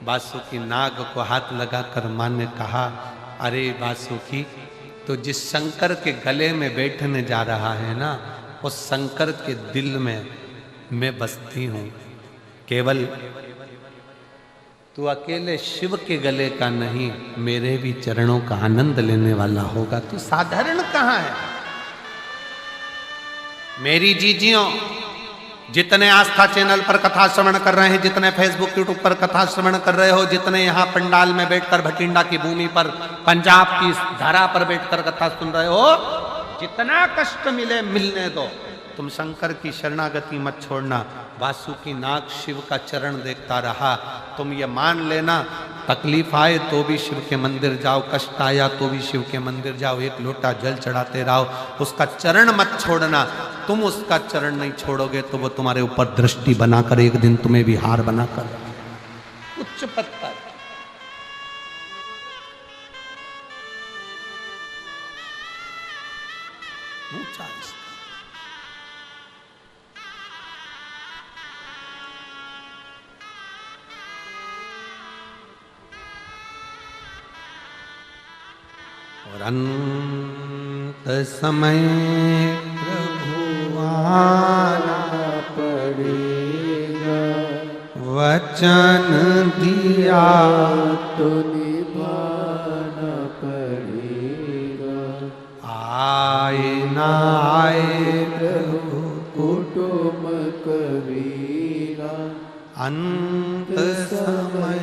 [SPEAKER 1] वासुकी नाग को हाथ लगाकर मां ने कहा, अरे वासुकी, तो जिस शंकर के गले में बैठने जा रहा है ना, उस शंकर के दिल में मैं बसती हूं। केवल तू अकेले शिव के गले का नहीं, मेरे भी चरणों का आनंद लेने वाला होगा। तू साधारण कहां है? मेरी जीजियों, जितने आस्था चैनल पर कथा श्रवण कर रहे हैं, जितने फेसबुक यूट्यूब पर कथा श्रवण कर रहे हो, जितने यहाँ पंडाल में बैठकर भटिंडा की भूमि पर पंजाब की धारा पर बैठकर कथा सुन रहे हो, जितना कष्ट मिले मिलने दो, तुम शंकर की शरणागति मत छोड़ना। वासुकी नाग शिव का चरण देखता रहा। तुम ये मान लेना, तकलीफ आए तो भी शिव के मंदिर जाओ, कष्ट आया तो भी शिव के मंदिर जाओ, एक लोटा जल चढ़ाते रहो, उसका चरण मत छोड़ना। तुम उसका चरण नहीं छोड़ोगे तो वो तुम्हारे ऊपर दृष्टि बनाकर एक दिन तुम्हें भी हार बनाकर उच्च पद पर ऊंचा। और अंत समय प्रभु आना पड़ेगा, वचन दिया तो निभाना पड़ेगा। आए ना आए प्रभु कुटुंब कबीरा, अंत समय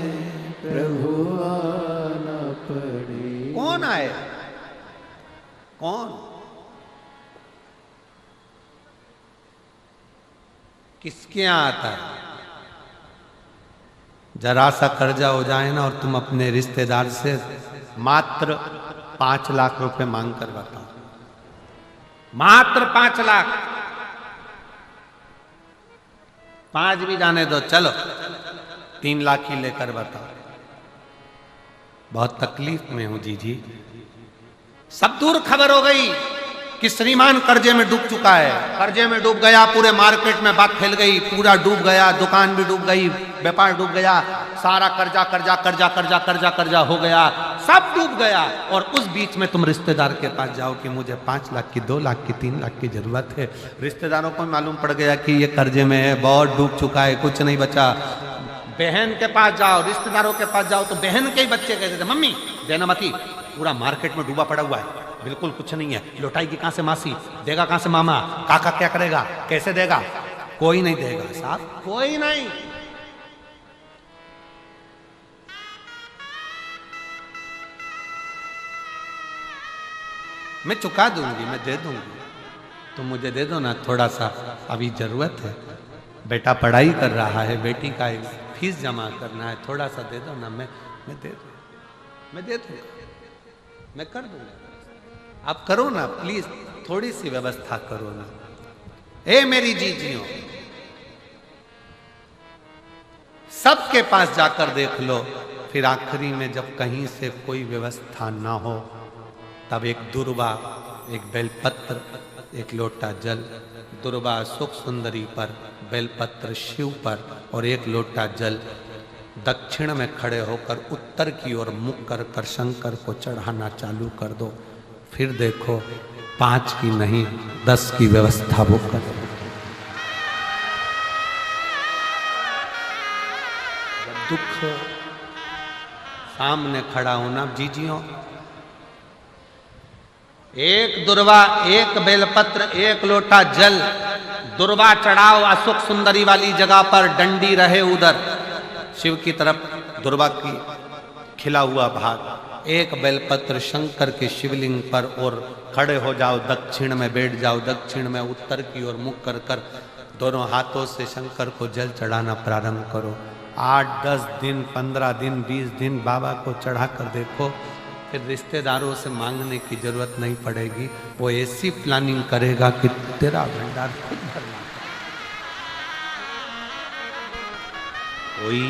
[SPEAKER 2] प्रभु आना पड़े।
[SPEAKER 1] कौन आए? कौन? किसके यहां आता है? जरा सा कर्जा हो जाए ना और तुम अपने रिश्तेदार से मात्र 5 लाख रुपए मांग कर बताओ, मात्र 5 लाख। 5 भी जाने दो, चलो 3 लाख ही लेकर बताओ। बहुत तकलीफ में हूं जी। सब दूर खबर हो गई कि श्रीमान कर्जे में डूब चुका है, कर्जे में डूब गया, पूरे मार्केट में बात फैल गई, पूरा डूब गया, दुकान भी डूब गई, व्यापार डूब गया, सारा कर्जा कर्जा कर्जा कर्जा कर्जा कर्जा हो गया, सब डूब गया। और उस बीच में तुम रिश्तेदार के पास जाओ कि मुझे 5 लाख की, 2 लाख की, 3 लाख की जरूरत है। रिश्तेदारों को मालूम पड़ गया कि ये कर्जे में है, बहुत डूब चुका है, कुछ नहीं बचा। बहन के पास जाओ, रिश्तेदारों के पास जाओ तो बहन के ही बच्चे कहते थे, मम्मी देना मती, पूरा मार्केट में डूबा पड़ा हुआ है, बिल्कुल कुछ नहीं है, लौटाएगी कहां से मासी, देगा कहां से मामा, काका क्या करेगा, कैसे देगा? कोई नहीं देगा साहब, कोई नहीं। मैं चुका दूंगी, मैं दे दूंगी, तुम मुझे दे दो ना थोड़ा सा, अभी जरूरत है, बेटा पढ़ाई कर रहा है, बेटी का फीस जमा करना है, थोड़ा सा दे दो ना, मैं दे दूंगा, मैं दे दूंगा, मैं कर दूंगा। आप करो ना प्लीज, थोड़ी सी व्यवस्था करो ना। ए मेरी जीजियों, सबके पास जाकर देख लो, फिर आखिरी में जब कहीं से कोई व्यवस्था ना हो तब एक दुर्वा, एक बेलपत्र, एक लोटा जल, दुर्वा सुख सुंदरी पर, बेलपत्र शिव पर और एक लोटा जल दक्षिण में खड़े होकर उत्तर की ओर मुख कर कर शंकर को चढ़ाना चालू कर दो। फिर देखो 5 की नहीं 10 की व्यवस्था वो कर। दुख सामने खड़ा होना जीजियों, एक दुर्वा, एक बेलपत्र, एक लोटा जल, दुर्वा चढ़ाओ असुख सुंदरी वाली जगह पर, डंडी रहे उधर शिव की तरफ, दुर्वा की खिला हुआ भाग, एक बेलपत्र शंकर के शिवलिंग पर और खड़े हो जाओ, दक्षिण में बैठ जाओ, दक्षिण में उत्तर की ओर मुख कर कर दोनों हाथों से शंकर को जल चढ़ाना प्रारंभ करो। 8-10 दिन, 15 दिन, 20 दिन बाबा को चढ़ा कर देखो, फिर रिश्तेदारों से मांगने की जरूरत नहीं पड़ेगी, वो ऐसी प्लानिंग करेगा कि तेरा भंडार खुद भरना। कोई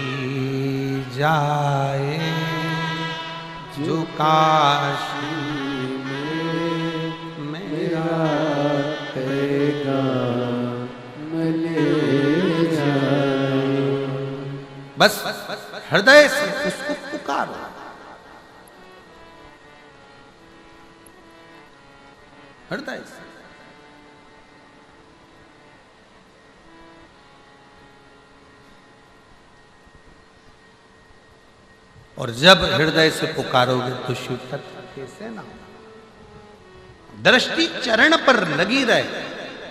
[SPEAKER 1] जाए जो काशी में मेरा पैगाम ले जाए, बस हृदय से उसको पुकारो। हृदय से। और जब हृदय से पुकारोगे तो शिव तत्व कैसे ना हो, दृष्टि चरण पर लगी रहे।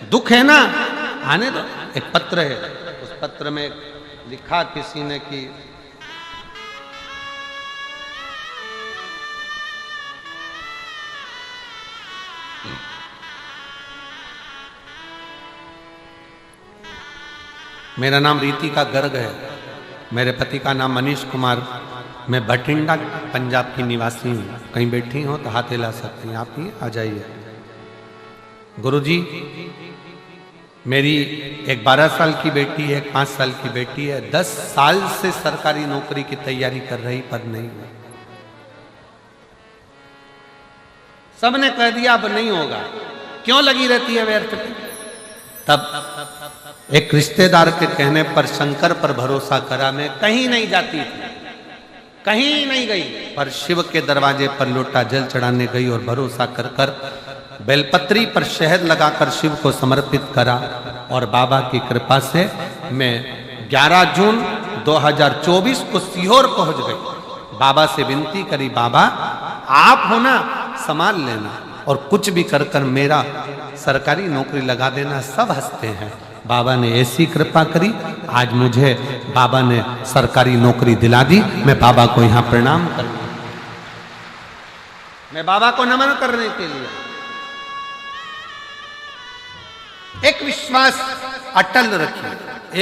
[SPEAKER 1] दुख है ना, आने दो। एक पत्र है, उस पत्र में लिखा किसी ने कि मेरा नाम रीतिका गर्ग है, मेरे पति का नाम मनीष कुमार, मैं बठिंडा पंजाब की निवासी हूँ। कहीं बैठी हो तो हाथ हिला सकती हैं, आप ही आ जाइए। गुरुजी, मेरी एक 12 साल की बेटी है, एक 5 साल की बेटी है, 10 साल से सरकारी नौकरी की तैयारी कर रही पर नहीं हुई। सबने कह दिया अब नहीं होगा, क्यों लगी रहती है व्यर्थ में। तब एक रिश्तेदार के कहने पर शंकर पर भरोसा करा, मैं कहीं नहीं जाती थी, कहीं नहीं गई, पर शिव के दरवाजे पर लोटा जल चढ़ाने गई और भरोसा कर कर बेलपत्री पर शहद लगाकर शिव को समर्पित करा। और बाबा की कृपा से मैं 11 जून 2024 को सीहोर पहुंच गई। बाबा से विनती करी, बाबा आप हो ना, संभाल लेना और कुछ भी कर कर मेरा सरकारी नौकरी लगा देना। सब हंसते हैं। बाबा ने ऐसी कृपा करी आज मुझे बाबा ने सरकारी नौकरी दिला दी, मैं बाबा को यहां प्रणाम करने, मैं बाबा को नमन करने के लिए। एक विश्वास अटल रखिए,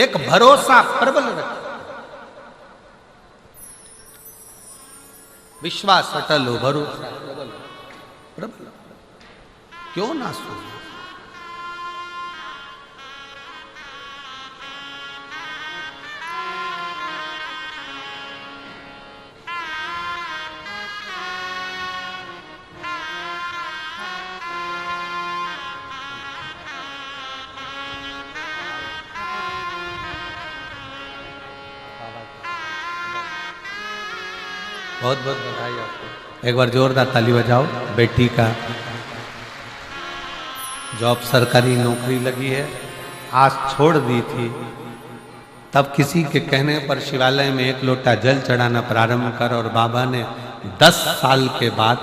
[SPEAKER 1] एक भरोसा प्रबल रखिए। विश्वास अटल हो, भरोसा प्रबल, क्यों ना सुने। बहुत बहुत बधाई आपको। एक बार जोरदार ताली बजाओ। बेटी का जॉब, सरकारी नौकरी लगी है, आस छोड़ दी थी, तब किसी के कहने पर शिवालय में एक लोटा जल चढ़ाना प्रारंभ कर, और बाबा ने 10 साल के बाद,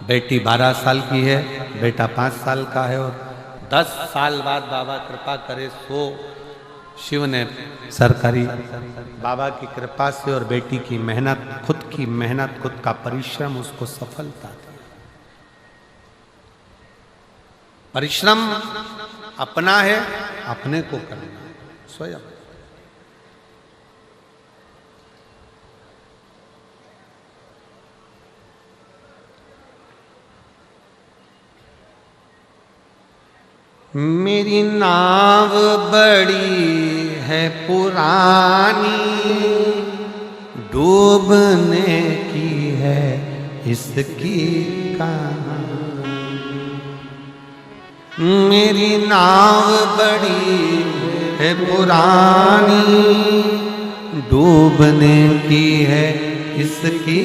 [SPEAKER 1] बेटी 12 साल की है, बेटा 5 साल का है, और 10 साल बाद बाबा कृपा करे सो शिव ने सरकारी, बाबा की कृपा से और बेटी की मेहनत, खुद की मेहनत, खुद का परिश्रम उसको सफलता दी। परिश्रम अपना है, अपने को करना स्वयं। मेरी नाव बड़ी है पुरानी, डूबने की है इसकी कहानी। मेरी नाव बड़ी है पुरानी, डूबने की है इसकी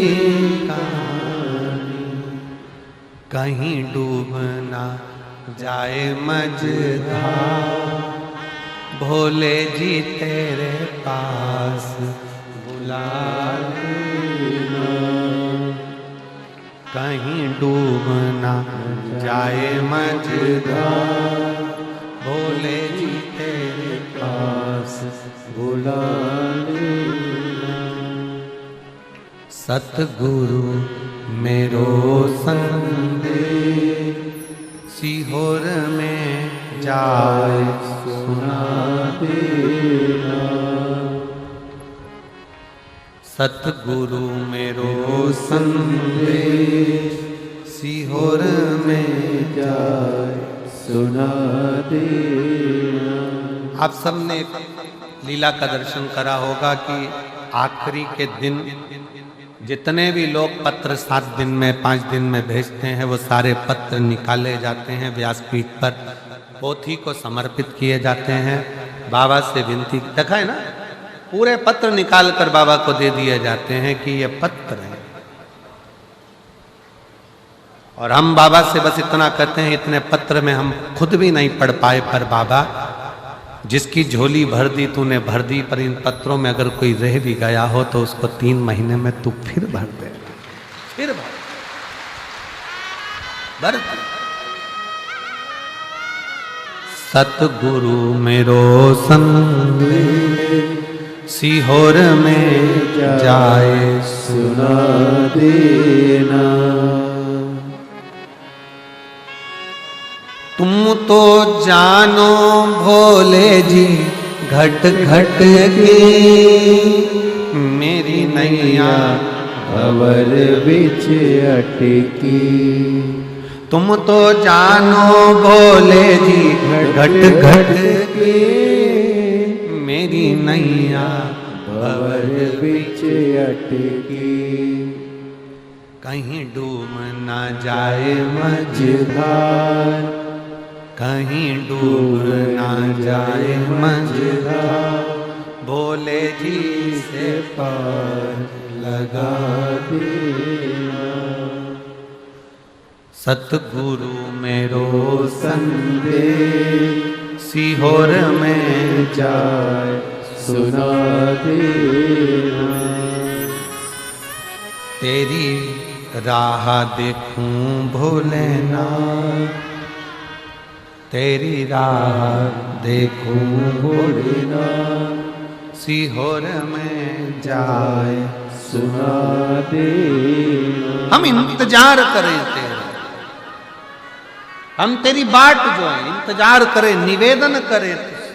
[SPEAKER 1] कहानी। कहीं डूबना जाए मझधार, भोले जी तेरे पास बुला लेना। कहीं डूबना जाए मझधार, भोले जी तेरे पास बुला लेना। सतगुरु मेरो संदेश, सीहोर में जाए सुना देना। सतगुरु मेरो संदेश, सीहोर में जाए सुना देना। आप सबने लीला का दर्शन करा होगा कि आखिरी के दिन जितने भी लोग पत्र 7 दिन में, 5 दिन में भेजते हैं, वो सारे पत्र निकाले जाते हैं व्यासपीठ पर, पोथी को समर्पित किए जाते हैं। बाबा से विनती, देखा है ना, पूरे पत्र निकाल कर बाबा को दे दिए जाते हैं कि ये पत्र है। और हम बाबा से बस इतना कहते हैं, इतने पत्र में हम खुद भी नहीं पढ़ पाए, पर बाबा जिसकी झोली भर दी तूने भर दी, पर इन पत्रों में अगर कोई रह भी गया हो तो उसको 3 महीने में तू फिर भर दे, फिर भर। सतगुरु मेरो संदेश, सीहोर में जाए
[SPEAKER 2] सुना देना।
[SPEAKER 1] तुम तो जानो भोले जी घट घट की, मेरी नैया
[SPEAKER 2] भंवर बिच अटकी।
[SPEAKER 1] तुम तो जानो भोले जी घट घट की, मेरी नैया
[SPEAKER 2] भंवर बिच अटकी।
[SPEAKER 1] कहीं डूब ना जाए
[SPEAKER 2] मझधार,
[SPEAKER 1] कहीं डूब ना जाए मझधार, भोले जी से पार लगा देना। सतगुरु मेरो संदेश, सीहोर में
[SPEAKER 2] जाए सुना देना।
[SPEAKER 1] तेरी राह देखूं भोलेनाथ, तेरी राह देखूं भोलेनाथ, सीहोर में जाए
[SPEAKER 2] सुना देना।
[SPEAKER 1] हम इंतजार करें तेरा, हम तेरी बाट जो है इंतजार करें, निवेदन करें तुझसे।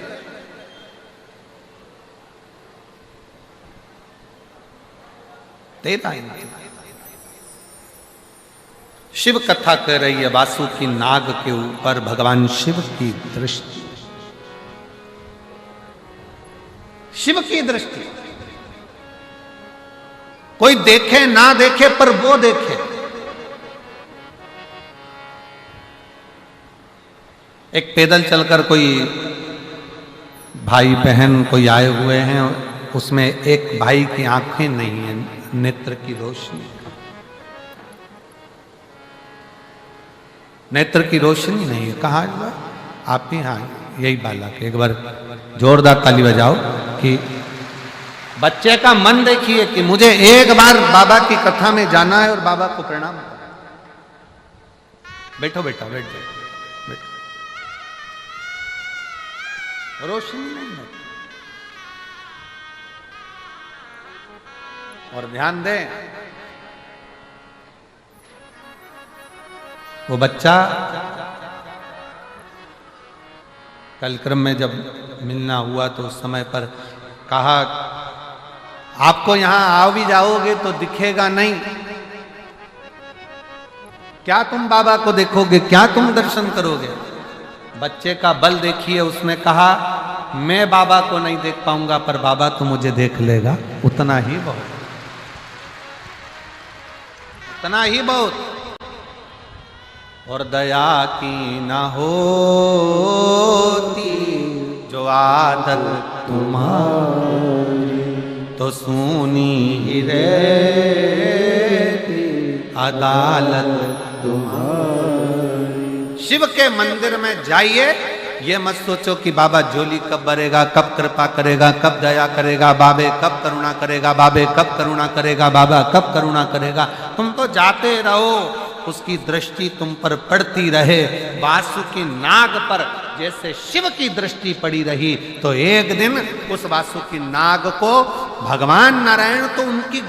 [SPEAKER 1] तेरा इंतजार। शिव कथा कह रही है वासुकी नाग के ऊपर भगवान शिव की दृष्टि, शिव की दृष्टि। कोई देखे ना देखे पर वो देखे। एक पैदल चलकर कोई भाई बहन कोई आए हुए हैं, उसमें एक भाई की आंखें नहीं है, नेत्र की रोशनी, नेत्र की रोशनी नहीं है। कहा आप ही? हाँ यही बालक। एक बार जोरदार ताली बजाओ कि बच्चे का मन देखिए कि मुझे एक बार बाबा की कथा में जाना है और बाबा को प्रणाम करना। बैठो बेटा, बैठ बैठो। रोशनी नहीं है। और ध्यान दें, वो बच्चा कल क्रम में जब मिलना हुआ तो उस समय पर कहा आपको यहां आओ भी जाओगे तो दिखेगा नहीं, क्या तुम बाबा को देखोगे, क्या तुम दर्शन करोगे? बच्चे का बल देखिए, उसने कहा मैं बाबा को नहीं देख पाऊंगा पर बाबा तो मुझे देख लेगा, उतना ही बहुत, उतना ही बहुत। और दया की ना होती जो आदत तुम्हारी तो सूनी ही रहती अदालत तुम्हारी। शिव के मंदिर में जाइए, ये मत सोचो कि बाबा झोली कब भरेगा, कब कृपा करेगा, कब दया करेगा, बाबे कब करुणा करेगा, बाबे कब करुणा करेगा, बाबा कब करुणा करेगा। तुम तो जाते रहो, उसकी दृष्टि तुम पर पड़ती रहे। वासुकी नाग पर जैसे शिव की दृष्टि पड़ी रही तो एक दिन उस वासुकी नाग को भगवान नारायण तो उनकी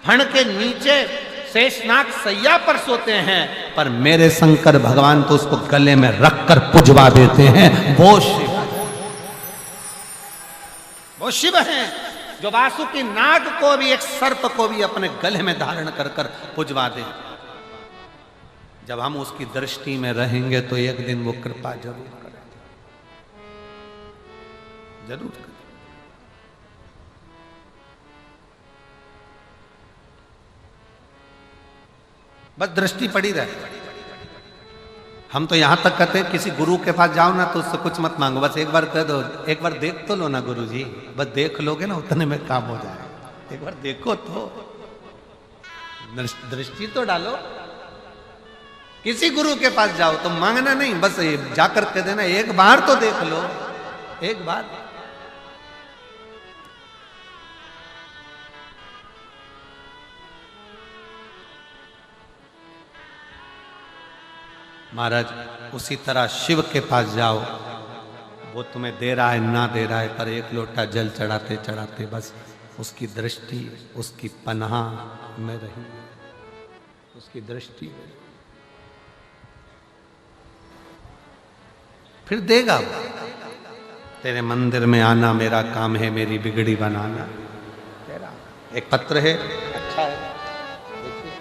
[SPEAKER 1] फण के नीचे शेषनाग सैया पर सोते हैं, पर मेरे शंकर भगवान तो उसको गले में रखकर पुजवा देते हैं। वो शिव हैं जो वासुकी नाग को भी, एक सर्प को भी अपने गले में धारण कर कर पुजवा दे। जब हम उसकी दृष्टि में रहेंगे तो एक दिन वो कृपा जरूर करेगा, जरूर करेगा। बस दृष्टि पड़ी रहे। हम तो यहां तक कहते हैं किसी गुरु के पास जाओ ना तो उससे कुछ मत मांगो, बस एक बार कह दो, एक बार देख तो लो ना गुरु जी, बस देख लोगे ना उतने में काम हो जाएगा। एक बार देखो तो, दृष्टि तो डालो। किसी गुरु के पास जाओ तो मांगना नहीं, बस जाकर कह देना एक बार तो देख लो, एक बार। महाराज उसी तरह शिव के पास जाओ, वो तुम्हें दे रहा है ना दे रहा है, पर एक लोटा जल चढ़ाते चढ़ाते बस उसकी दृष्टि, उसकी पनाह में रही, उसकी दृष्टि में, फिर देगा वो। तेरे मंदिर में आना मेरा काम है, मेरी बिगड़ी बनाना तेरा। एक पत्र है, अच्छा है, देखिए।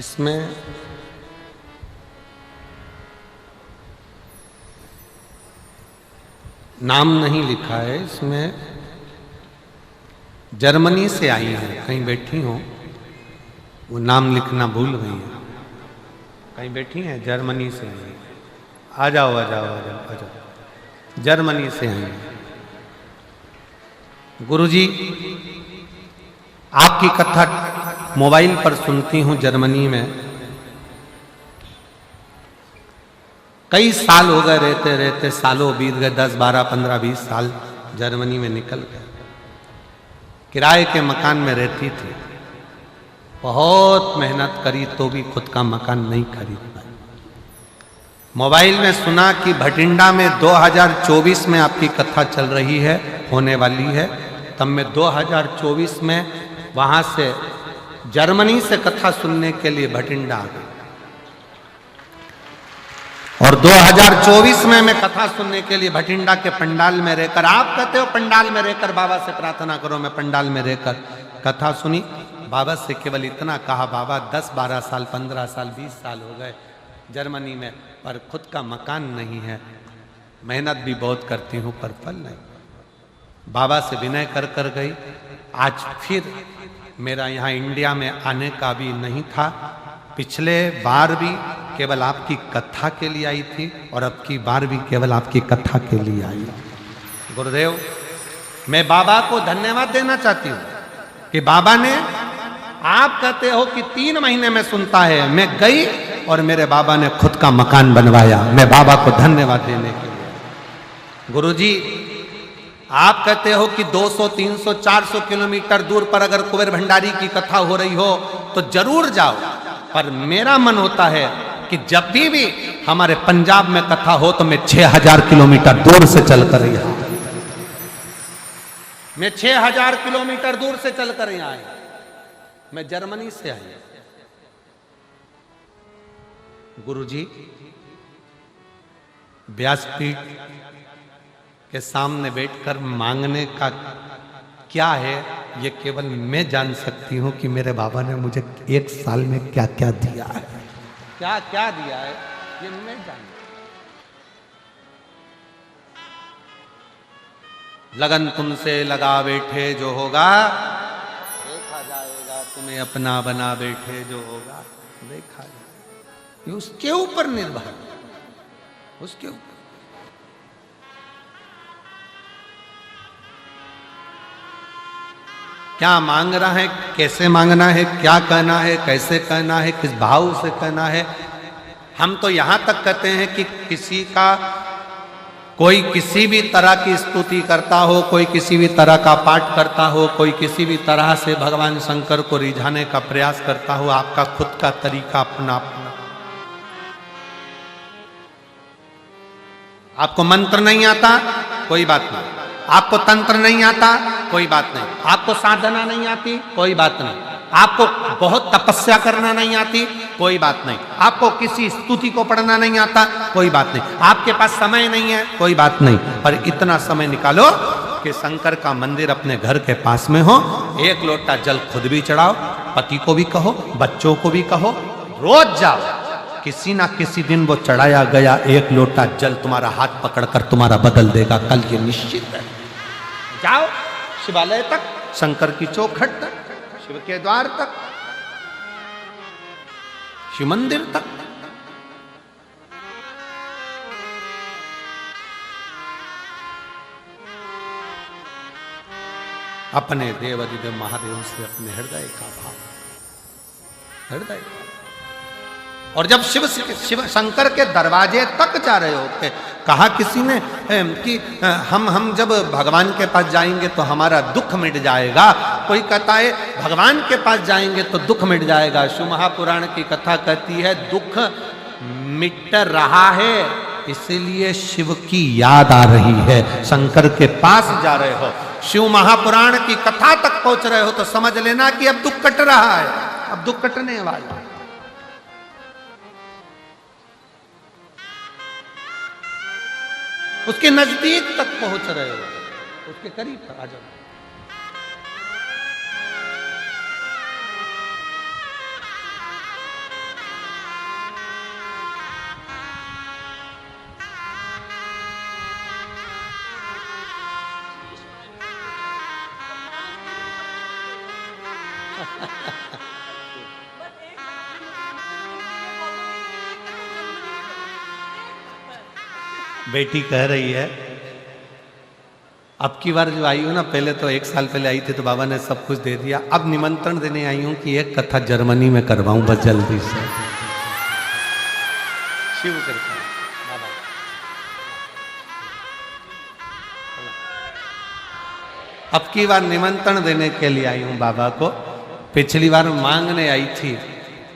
[SPEAKER 1] इसमें नाम नहीं लिखा है, इसमें जर्मनी से आई हैं, कहीं बैठी हो, वो नाम लिखना भूल गई है, कहीं बैठी हैं, जर्मनी से आई हैं। आ जाओ आ जाओ आ जाओ आ जाओ, जर्मनी से आई हैं। गुरुजी, आपकी कथा मोबाइल पर सुनती हूं जर्मनी में, कई साल हो गए, रहते रहते सालों बीत गए, 10, 12, 15, 20 साल जर्मनी में निकल गए। किराए के मकान में रहती थी, बहुत मेहनत करी तो भी खुद का मकान नहीं खरीद पाई। मोबाइल में सुना कि भटिंडा में 2024 में आपकी कथा चल रही है, होने वाली है, तब मैं 2024 में वहां से जर्मनी से कथा सुनने के लिए भटिंडा आ गई। और 2024 में मैं कथा सुनने के लिए भटिंडा के पंडाल में रहकर, आप कहते हो पंडाल में रहकर बाबा से प्रार्थना करो, मैं पंडाल में रहकर कथा सुनी। बाबा से केवल इतना कहा, बाबा 10, 12 साल, 15 साल, 20 साल हो गए जर्मनी में, पर खुद का मकान नहीं है, मेहनत भी बहुत करती हूं पर फल नहीं। बाबा से विनय कर कर गई। आज फिर मेरा यहाँ इंडिया में आने का भी नहीं था, पिछले बार भी केवल आपकी कथा के लिए आई थी और अब की बार भी केवल आपकी कथा के लिए आई। गुरुदेव, मैं बाबा को धन्यवाद देना चाहती हूँ कि बाबा ने, आप कहते हो कि 3 महीने में सुनता है, मैं गई और मेरे बाबा ने खुद का मकान बनवाया। मैं बाबा को धन्यवाद देने के लिए। गुरुजी, आप कहते हो कि 200, 300, 400 किलोमीटर दूर पर अगर कुंवर भंडारी की कथा हो रही हो तो जरूर जाओ, पर मेरा मन होता है कि जब भी हमारे पंजाब में कथा हो तो मैं 6000 किलोमीटर दूर से चलकर यहाँ, मैं 6000 किलोमीटर दूर से चलकर यहाँ आया, मैं जर्मनी से आई। गुरुजी, व्यासपीठ के सामने बैठकर मांगने का क्या है, ये केवल मैं जान सकती हूं कि मेरे बाबा ने मुझे 1 साल में क्या क्या दिया है, क्या क्या दिया है, ये मैं जानता। लगन तुमसे लगा बैठे जो होगा देखा जाएगा, तुम्हें अपना बना बैठे जो होगा देखा जाएगा। ये उसके ऊपर निर्भर है, उसके ऊपर। क्या मांग रहा है, कैसे मांगना है, क्या कहना है, कैसे कहना है, किस भाव से कहना है। हम तो यहां तक कहते हैं कि किसी का, कोई किसी भी तरह की स्तुति करता हो, कोई किसी भी तरह का पाठ करता हो, कोई किसी भी तरह से भगवान शंकर को रिझाने का प्रयास करता हो, आपका खुद का तरीका अपना अपना। आपको मंत्र नहीं आता, कोई बात नहीं। आपको तंत्र नहीं आता, कोई बात नहीं। आपको साधना नहीं आती, कोई बात नहीं। आपको बहुत तपस्या करना नहीं आती, कोई बात नहीं। आपको किसी स्तुति को पढ़ना नहीं आता, कोई बात नहीं। आपके पास समय नहीं है, कोई बात नहीं। पर इतना समय निकालो कि शंकर का मंदिर अपने घर के पास में हो, 1 लोटा जल खुद भी चढ़ाओ, पति को भी कहो, बच्चों को भी कहो, रोज जाओ। किसी ना किसी दिन वो चढ़ाया गया 1 लोटा जल तुम्हारा हाथ पकड़कर तुम्हारा बदल देगा, कल ये निश्चित है। जाओ शिवालय तक, शंकर की चौखट तक, शिव के द्वार तक, शिव मंदिर तक। अपने देवादिदेव महादेव से अपने हृदय का भाव, हृदय। और जब शिव शंकर के दरवाजे तक जा रहे होते, कहा किसी ने कि हम जब भगवान के पास जाएंगे तो हमारा दुख मिट जाएगा। कोई कहता है भगवान के पास जाएंगे तो दुख मिट जाएगा। शिव महापुराण की कथा कहती है दुख मिट रहा है, इसलिए शिव की याद आ रही है। शंकर के पास जा रहे हो, शिव महापुराण की कथा तक पहुंच रहे हो तो समझ लेना कि अब दुख कट रहा है, अब दुख कटने वाला। उसके नजदीक तक पहुंच रहे हो, उसके करीब आ जाओ। बेटी कह रही है, अब की बार जो आई हूं ना, पहले तो 1 साल पहले आई थी तो बाबा ने सब कुछ दे दिया, अब निमंत्रण देने आई हूं कि एक कथा जर्मनी में करवाऊं बस जल्दी से। शिव कृपा बाबा। अब की बार निमंत्रण देने के लिए आई हूं बाबा को। पिछली बार मांगने आई थी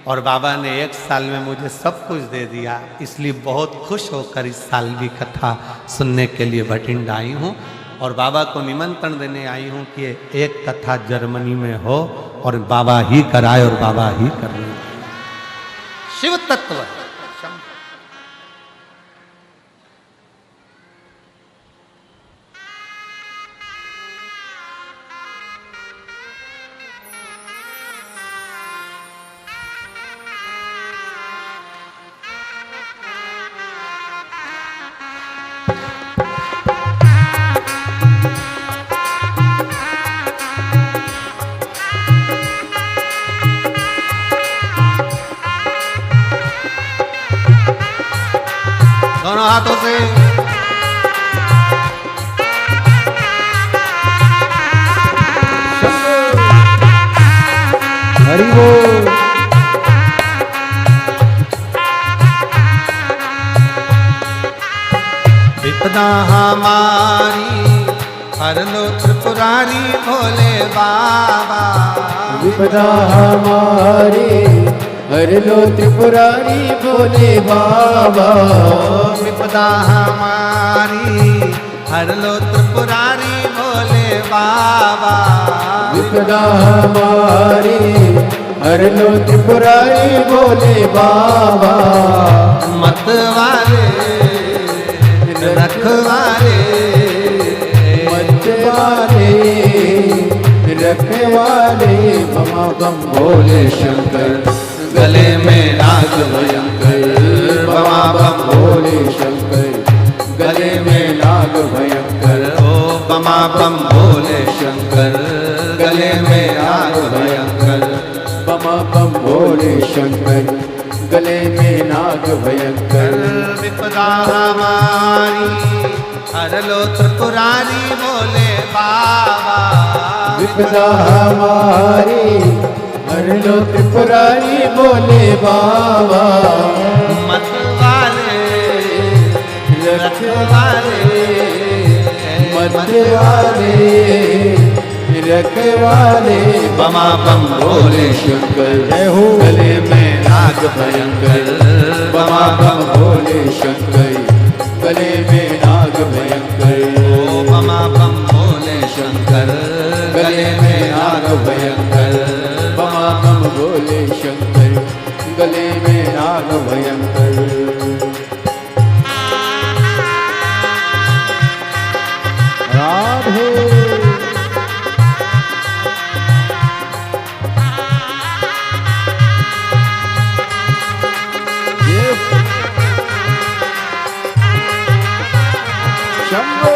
[SPEAKER 1] और बाबा ने 1 साल में मुझे सब कुछ दे दिया, इसलिए बहुत खुश होकर इस साल भी कथा सुनने के लिए भटिंडा आई हूँ और बाबा को निमंत्रण देने आई हूँ कि एक कथा जर्मनी में हो और बाबा ही कराए और बाबा ही करने। शिव तत्व दोनों हाथों से
[SPEAKER 2] हरि बोल।
[SPEAKER 1] विपदा हमारी हर लो त्रिपुरारी भोले बाबा।
[SPEAKER 2] विपदा हमारी हर लो त्रिपुरारी भोले बाबा।
[SPEAKER 1] विपदा हमारी हर लो त्रिपुरारी भोले बाबा।
[SPEAKER 2] विपदा हमारी हर लो त्रिपुरारी भोले बाबा।
[SPEAKER 1] मत वाले रखवाले
[SPEAKER 2] मत वाले रखवाले ममा बम भोले शंकर।
[SPEAKER 1] गले में नाग भयंकर
[SPEAKER 2] ममा बम भोले शंकर। गले में नाग भयंकर।
[SPEAKER 1] ओ बमा बम भोले शंकर गले में नाग भयंकर।
[SPEAKER 2] ममा बम भोले शंकर। गले में नाग भयंकर।
[SPEAKER 1] विपदा हमारी हर लो त्रिपुरारी भोले बाबा।
[SPEAKER 2] विपदा हमारी हर लो त्रिपुरारी भोले बाबा।
[SPEAKER 1] मत वाले रखवाले
[SPEAKER 2] मत वाले रखवाले
[SPEAKER 1] बमा बम भोले
[SPEAKER 2] शंकर। जय हो।
[SPEAKER 1] गले में नाग भयंकर
[SPEAKER 2] बमा बम भोले शंकर। गले में नाग भयंकर।
[SPEAKER 1] ओ बमा बम भोले शंकर गले में नाग भयंकर।
[SPEAKER 2] बमा बम भोले शंकर। गले में नाग भयंकर। राधे। शंभो।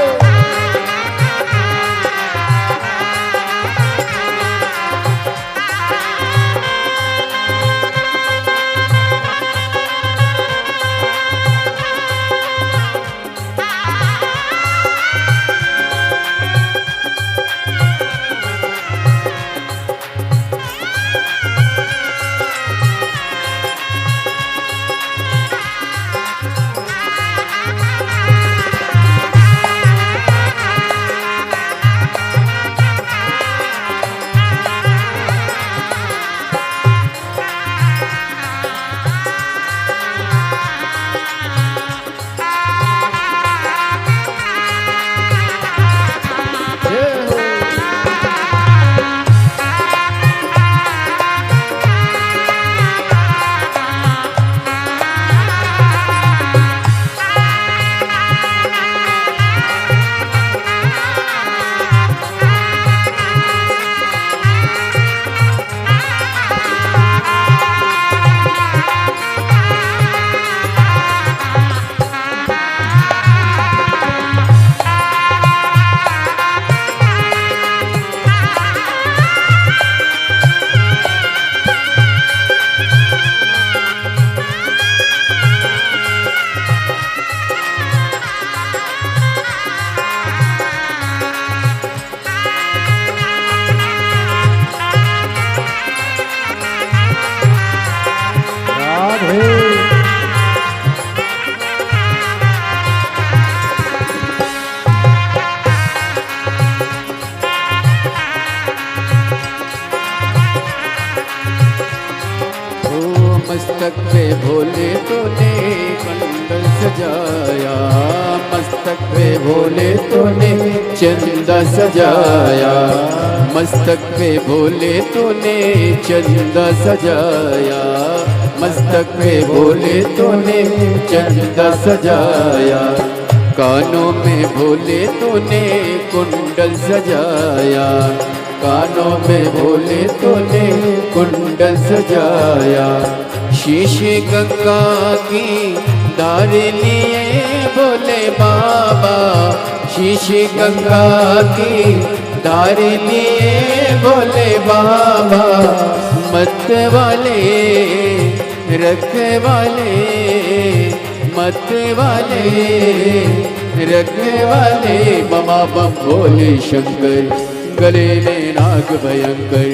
[SPEAKER 2] सजाया, मस्तक पे भोले तूने चंदा सजाया, मस्तक पे भोले तूने चंदा सजाया, मस्तक पे भोले तूने चंदा सजाया, कानों में भोले तूने कुंडल सजाया, कानों में भोले तूने कुंडल सजाया, शीशे गंगा की धार लिए भोले बाबा, शीशे गंगा की धार लिए भोले बाबा, मत वाले रख वाले, मत वाले रख वाले, बमा बम भोले शंकर, गले में नाग भयंकर,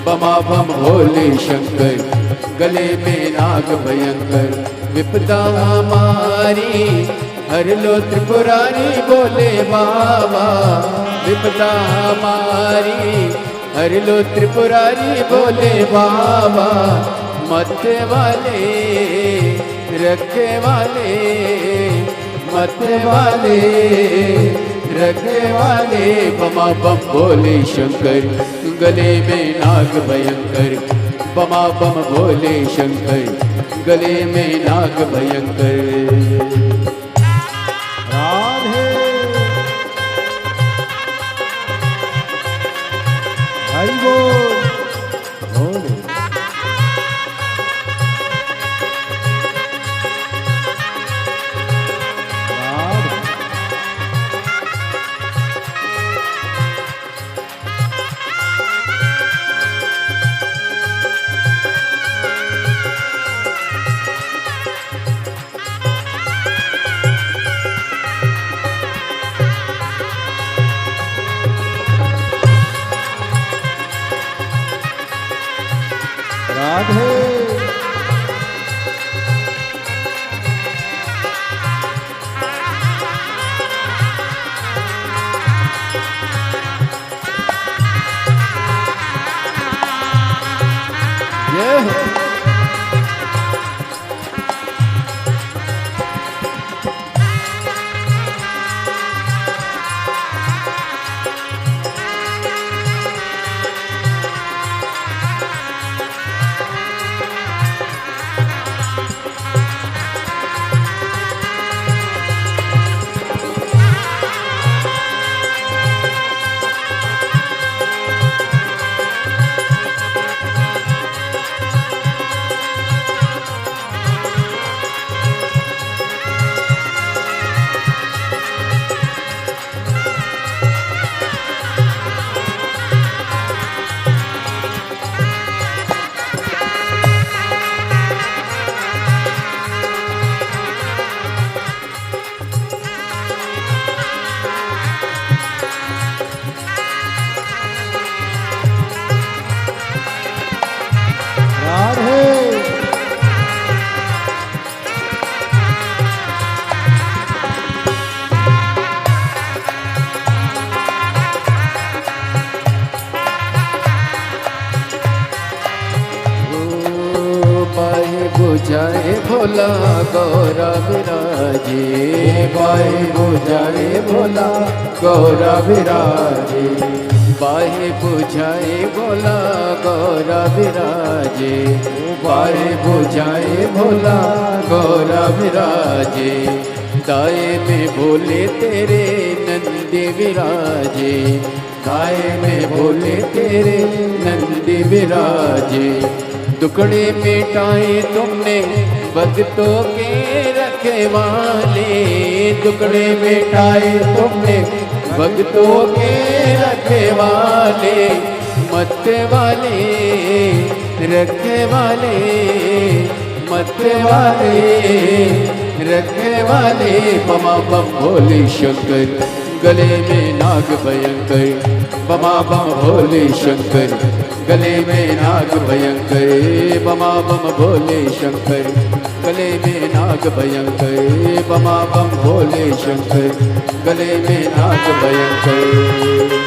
[SPEAKER 2] बमा बम भोले शंकर, गले में नाग भयंकर, विपदा हमारी हर लो त्रिपुरारी भोले बाबा, विपदा हमारी हर लो त्रिपुरारी भोले बाबा, मत वाले रखे वाले, मत वाले रखे वाले, बमा बम भोले शंकर, गले में नाग भयंकर, बमा बम भोले शंकर, गले में नाग भयंकर।
[SPEAKER 3] राधे हरि बोल भोले। राधे
[SPEAKER 2] बुझाए भोला गौरा विराजे, बाहे बुझाए भोला गौरा विराजे, बाहे बुझाए भोला गौरा विराजे, बाहे बुझाए भोला गौरा विराजे, दाए में भोले तेरे नंदी विराजे, दाए में भोले तेरे नंदी विराजे, दुखड़े मिटाए तुमने भक्तों के रखे वाले, दुखड़े मिटाए तुमने भक्तों के रखे वाले, मत वाले रखे वाले, मत वाले रखे वाले, बमा बम भोले शंकर, गले में नाग भयंकर, बमा बम भोले शंकर, गले में नाग भयंकर, बमा बम भोले शंकर, गले में नाग भयंकर, बमा बम भोले शंकर, गले में नाग भयंकर।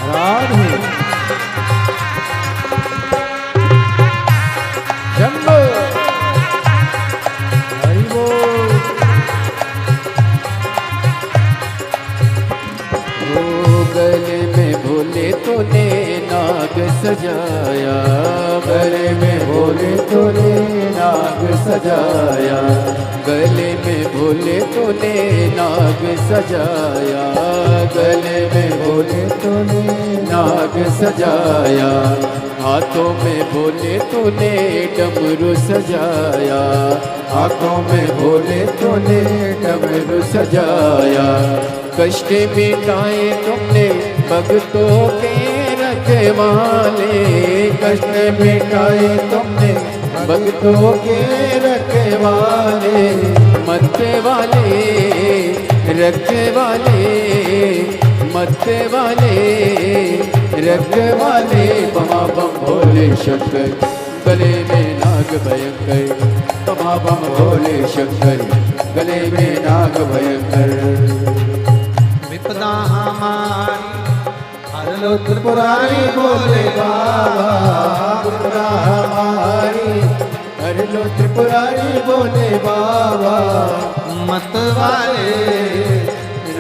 [SPEAKER 3] राधे
[SPEAKER 2] शंभो
[SPEAKER 3] हरि बोल
[SPEAKER 2] ओ गले में भोले तूने नाग सजाया, गले में भोले तूने नाग सजाया, गले में भोले तूने नाग सजाया, गले में भोले तूने नाग सजाया, हाथों में भोले तूने डमरू सजाया, हाथों में भोले तूने डमरू सजाया, कष्ट मिटाए तुमने भक्तों के रखवाले, कष्ट मिटाए तुमने भक्तों के रखवाले, मत्ते वाले रखवाले, मत्ते वाले रखवाले, बमा बम भोले शंकर, गले में नाग भयंकर, बमा बम भोले शंकर, गले में नाग भयंकर।
[SPEAKER 1] विपदा हमारी हर लो त्रिपुरारी बोले बाबा,
[SPEAKER 2] विपदा हमारी हर लो त्रिपुरारी बोले बाबा,
[SPEAKER 1] मत वाले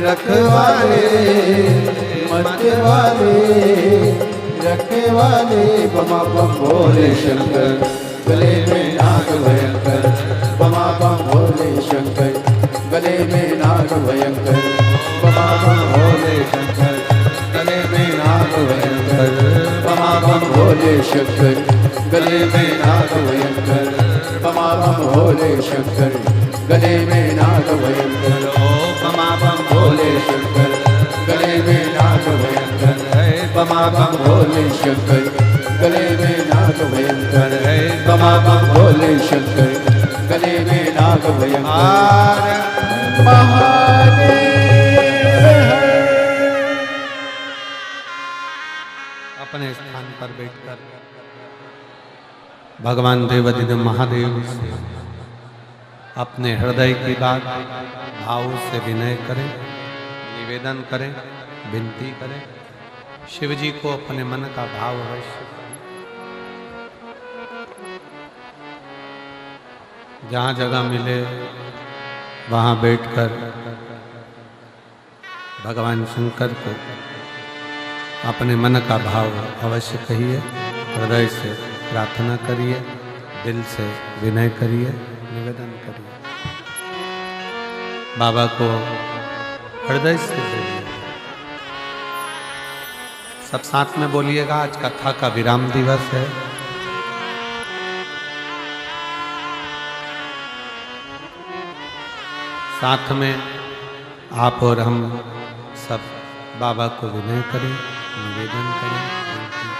[SPEAKER 1] रखवाले,
[SPEAKER 2] मत वाले रखवाले, बमा बम भोले शंकर, गले में नाग भयंकर, बमा बम भोले शंकर, गले में नाग भयंकर, बमा बम भोले शंकर, गले में नाग भयंकर, बमा बम भोले शंकर, गले में नाग भयंकर, बमा बम भोले शंकर, गले में नाग भयंकर,
[SPEAKER 1] ओ बमा बम भोले
[SPEAKER 2] शंकर, गले में नाग भयंकर है, बमा बम भोले शंकर, गले में नाग भयंकर है, बमा बम भोले शंकर, गले में नाग भयंकर महादेव है।
[SPEAKER 1] अपने स्थान पर बैठकर भगवान देवाधिदेव महादेव से अपने हृदय की बात भाव से विनय करें, निवेदन करें, विनती करें। शिव जी को अपने मन का भाव अवश्य करें। जहाँ जगह मिले वहाँ बैठकर भगवान शंकर को अपने मन का भाव अवश्य कहिए, हृदय से प्रार्थना करिए, दिल से विनय करिए, निवेदन करिए। बाबा को हृदय से बोलिए। सब साथ में बोलिएगा। आज कथा का विराम दिवस है। साथ में आप और हम सब बाबा को विनय करें, निवेदन करें, विनती करें।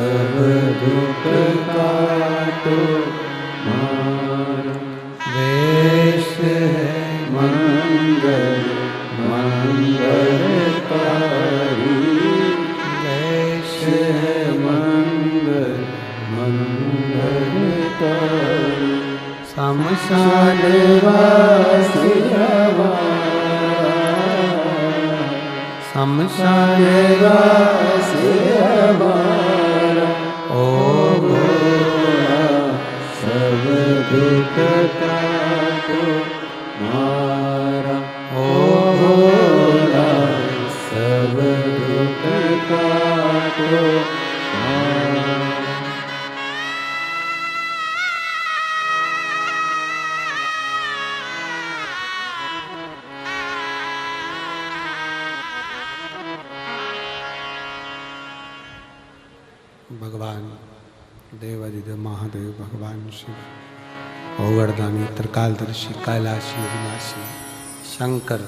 [SPEAKER 2] सब दुख काटो
[SPEAKER 1] शमशान
[SPEAKER 2] वासी हमारा,
[SPEAKER 1] शमशान
[SPEAKER 2] वासी हमारा,
[SPEAKER 1] ओ
[SPEAKER 2] भोला सब दुख काटो मारा,
[SPEAKER 1] ओ
[SPEAKER 2] भोला सब दुख काटो मारा।
[SPEAKER 1] भगवान देवादिदेव महादेव भगवान शिव ओवरदानी त्रिकालदर्शी कैलाशी अविनाशी शंकर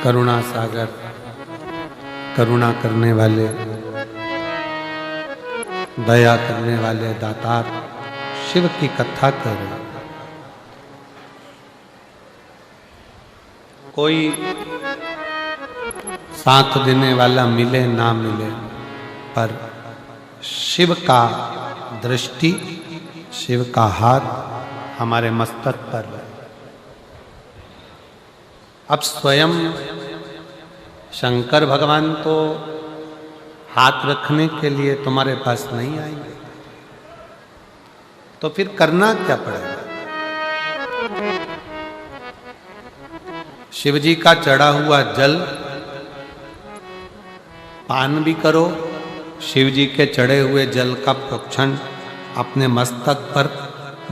[SPEAKER 1] करुणा सागर करुणा करने वाले दया करने वाले दातार शिव की कथा कर रहे। कोई साथ देने वाला मिले ना मिले, पर शिव का दृष्टि, शिव का हाथ हमारे मस्तक पर है। अब स्वयं शंकर भगवान तो हाथ रखने के लिए तुम्हारे पास नहीं आएंगे, तो फिर करना क्या पड़ेगा? शिव जी का चढ़ा हुआ जल पान भी करो, शिव जी के चढ़े हुए जल का प्रोक्षण अपने मस्तक पर,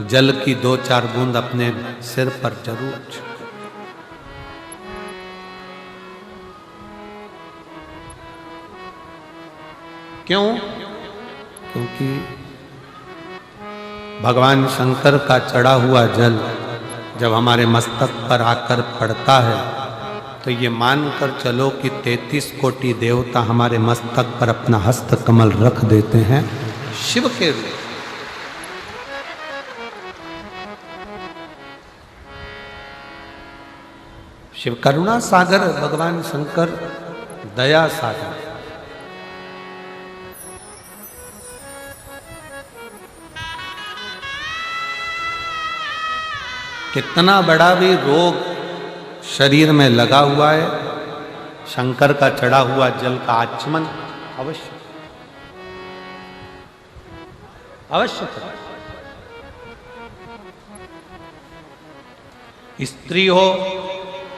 [SPEAKER 1] जल की 2-4 बूंद अपने सिर पर जरूर छिड़को। क्यों? क्योंकि भगवान शंकर का चढ़ा हुआ जल जब हमारे मस्तक पर आकर पड़ता है, तो ये मानकर चलो कि 33 कोटि देवता हमारे मस्तक पर अपना हस्त कमल रख देते हैं शिव के रूप। शिव करुणा सागर, भगवान शंकर दया सागर। कितना बड़ा भी रोग शरीर में लगा हुआ है, शंकर का चढ़ा हुआ जल का आचमन अवश्य अवश्य करें। स्त्री हो,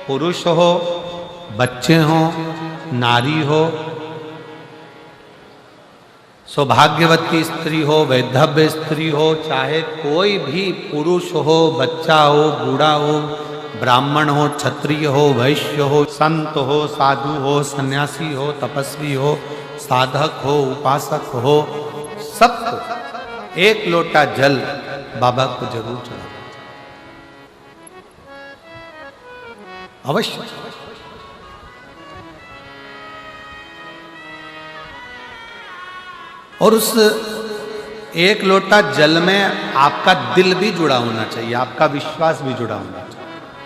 [SPEAKER 1] पुरुष हो, बच्चे हो, नारी हो, सौभाग्यवती स्त्री हो, वैधव्य स्त्री हो, चाहे कोई भी पुरुष हो, बच्चा हो, बूढ़ा हो, ब्राह्मण हो, क्षत्रिय हो, वैश्य हो, संत हो, साधु हो, सन्यासी हो, तपस्वी हो, साधक हो, उपासक हो, सबको एक लोटा जल बाबा को जरूर चढ़ाना अवश्य। और उस एक लोटा जल में आपका दिल भी जुड़ा होना चाहिए, आपका विश्वास भी जुड़ा होना चाहिए,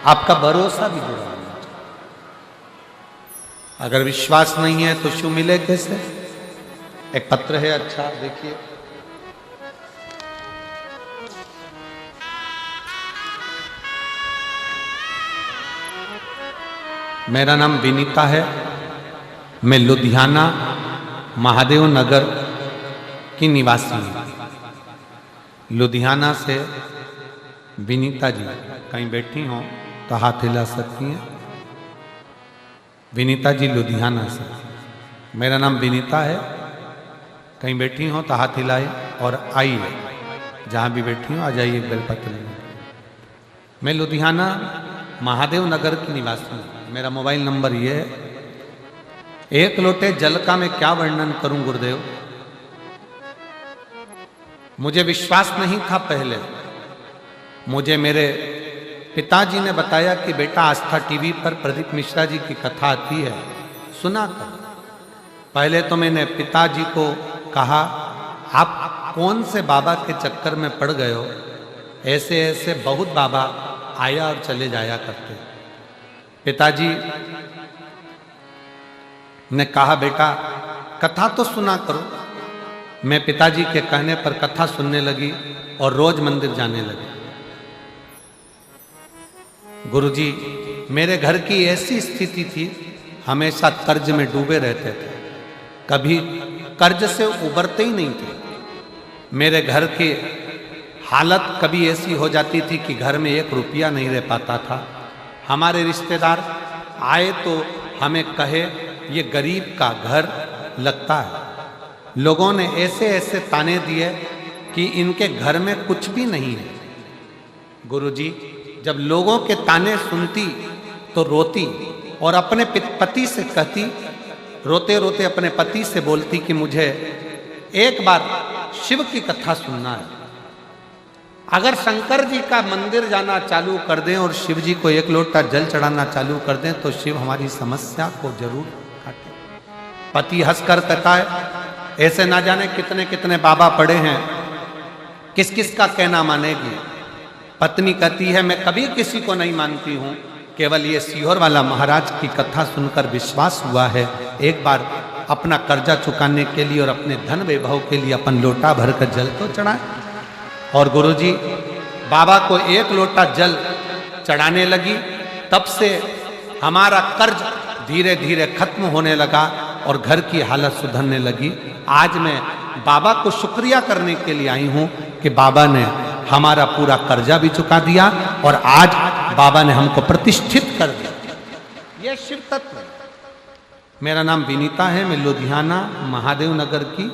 [SPEAKER 1] आपका भरोसा भी जुड़ा होना चाहिए। अगर विश्वास नहीं है तो शिव मिले कैसे? एक पत्र है, अच्छा देखिए, मेरा नाम विनीता है, मैं लुधियाना महादेव नगर की निवासी हूँ। लुधियाना से विनीता जी कहीं बैठी हों तो हाथ हिला सकती हैं। विनीता जी लुधियाना से, मेरा नाम विनीता है, कहीं बैठी हो तो हाथ हिलाए और आइए, जहाँ भी बैठी हो आ जाइए बेलपत्र लेने। मैं लुधियाना महादेव नगर की निवासी हूँ। मेरा मोबाइल नंबर ये है। एक लोटे जल का मैं क्या वर्णन करूं गुरुदेव, मुझे विश्वास नहीं था पहले। मुझे मेरे पिताजी ने बताया कि बेटा आस्था टीवी पर प्रदीप मिश्रा जी की कथा आती है, सुना कर। पहले तो मैंने पिताजी को कहा, आप कौन से बाबा के चक्कर में पड़ गए हो, ऐसे ऐसे बहुत बाबा आया और चले जाया करते। पिताजी ने कहा, बेटा कथा तो सुना करो। मैं पिताजी के कहने पर कथा सुनने लगी और रोज मंदिर जाने लगी। गुरुजी, मेरे घर की ऐसी स्थिति थी, हमेशा कर्ज में डूबे रहते थे, कभी कर्ज से उबरते ही नहीं थे। मेरे घर की हालत कभी ऐसी हो जाती थी कि घर में 1 रुपया नहीं रह पाता था। हमारे रिश्तेदार आए तो हमें कहे ये गरीब का घर लगता है। लोगों ने ऐसे ऐसे ताने दिए कि इनके घर में कुछ भी नहीं है। गुरुजी, जब लोगों के ताने सुनती तो रोती और अपने पति से कहती, रोते रोते अपने पति से बोलती कि मुझे एक बार शिव की कथा सुनना है। अगर शंकर जी का मंदिर जाना चालू कर दें और शिव जी को 1 लोटा जल चढ़ाना चालू कर दें तो शिव हमारी समस्या को जरूर काटे। पति हंसकर कहता है, ऐसे ना जाने कितने कितने बाबा पड़े हैं, किस किस का कहना मानेगी। पत्नी कहती है, मैं कभी किसी को नहीं मानती हूं, केवल ये सीहोर वाला महाराज की कथा सुनकर विश्वास हुआ है। एक बार अपना कर्जा चुकाने के लिए और अपने धन वैभव के लिए अपन लोटा भर कर जल तो चढ़ाए। और गुरुजी, बाबा को 1 लोटा जल चढ़ाने लगी, तब से हमारा कर्ज धीरे धीरे खत्म होने लगा और घर की हालत सुधरने लगी। आज मैं बाबा को शुक्रिया करने के लिए आई हूं कि बाबा ने हमारा पूरा कर्जा भी चुका दिया और आज बाबा ने हमको प्रतिष्ठित कर दिया। यह शिव तत्व है। मेरा नाम विनीता है, मैं लुधियाना महादेव नगर की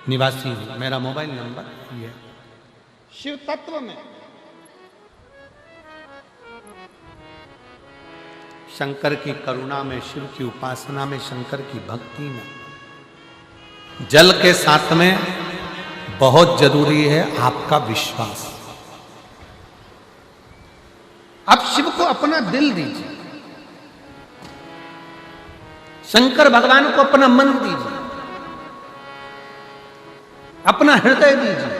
[SPEAKER 1] निवासी हूं। मेरा मोबाइल नंबर ये। शिव तत्व में शंकर की करुणा में, शिव की उपासना में, शंकर की भक्ति में, जल के साथ में बहुत जरूरी है आपका विश्वास। आप शिव को अपना दिल दीजिए, शंकर भगवान को अपना मन दीजिए, अपना हृदय दीजिए।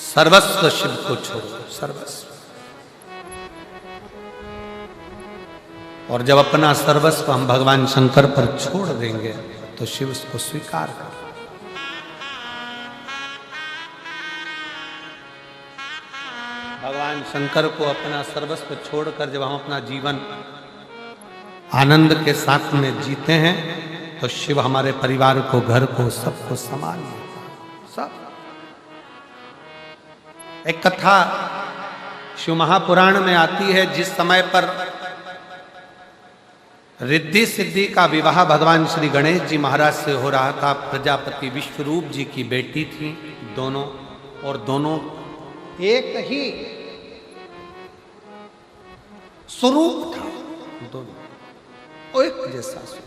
[SPEAKER 1] सर्वस्व शिव को छोड़ो, सर्वस्व। और जब अपना सर्वस्व हम भगवान शंकर पर छोड़ देंगे तो शिव उसको स्वीकार कर। भगवान शंकर को अपना सर्वस्व छोड़कर जब हम अपना जीवन आनंद के साथ में जीते हैं तो शिव हमारे परिवार को, घर को, सबको संभाल लेता है। सब एक कथा शिव महापुराण में आती है, जिस समय पर रिद्धि सिद्धि का विवाह भगवान श्री गणेश जी महाराज से हो रहा था। प्रजापति विश्वरूप जी की बेटी थी दोनों, और दोनों एक ही स्वरूप था, दोनों एक जैसा स्वरूप।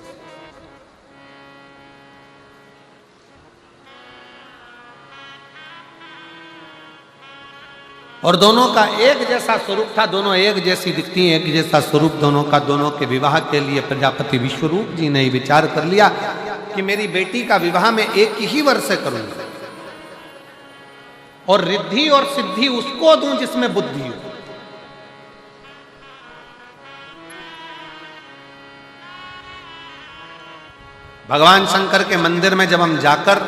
[SPEAKER 1] और दोनों का एक जैसा स्वरूप था, दोनों एक जैसी दिखती हैं, एक जैसा स्वरूप दोनों का। दोनों के विवाह के लिए प्रजापति विश्वरूप जी ने विचार कर लिया कि मेरी बेटी का विवाह मैं एक ही वर्ष से करूंगा और रिद्धि और सिद्धि उसको दूं जिसमें बुद्धि हो। भगवान शंकर के मंदिर में जब हम जाकर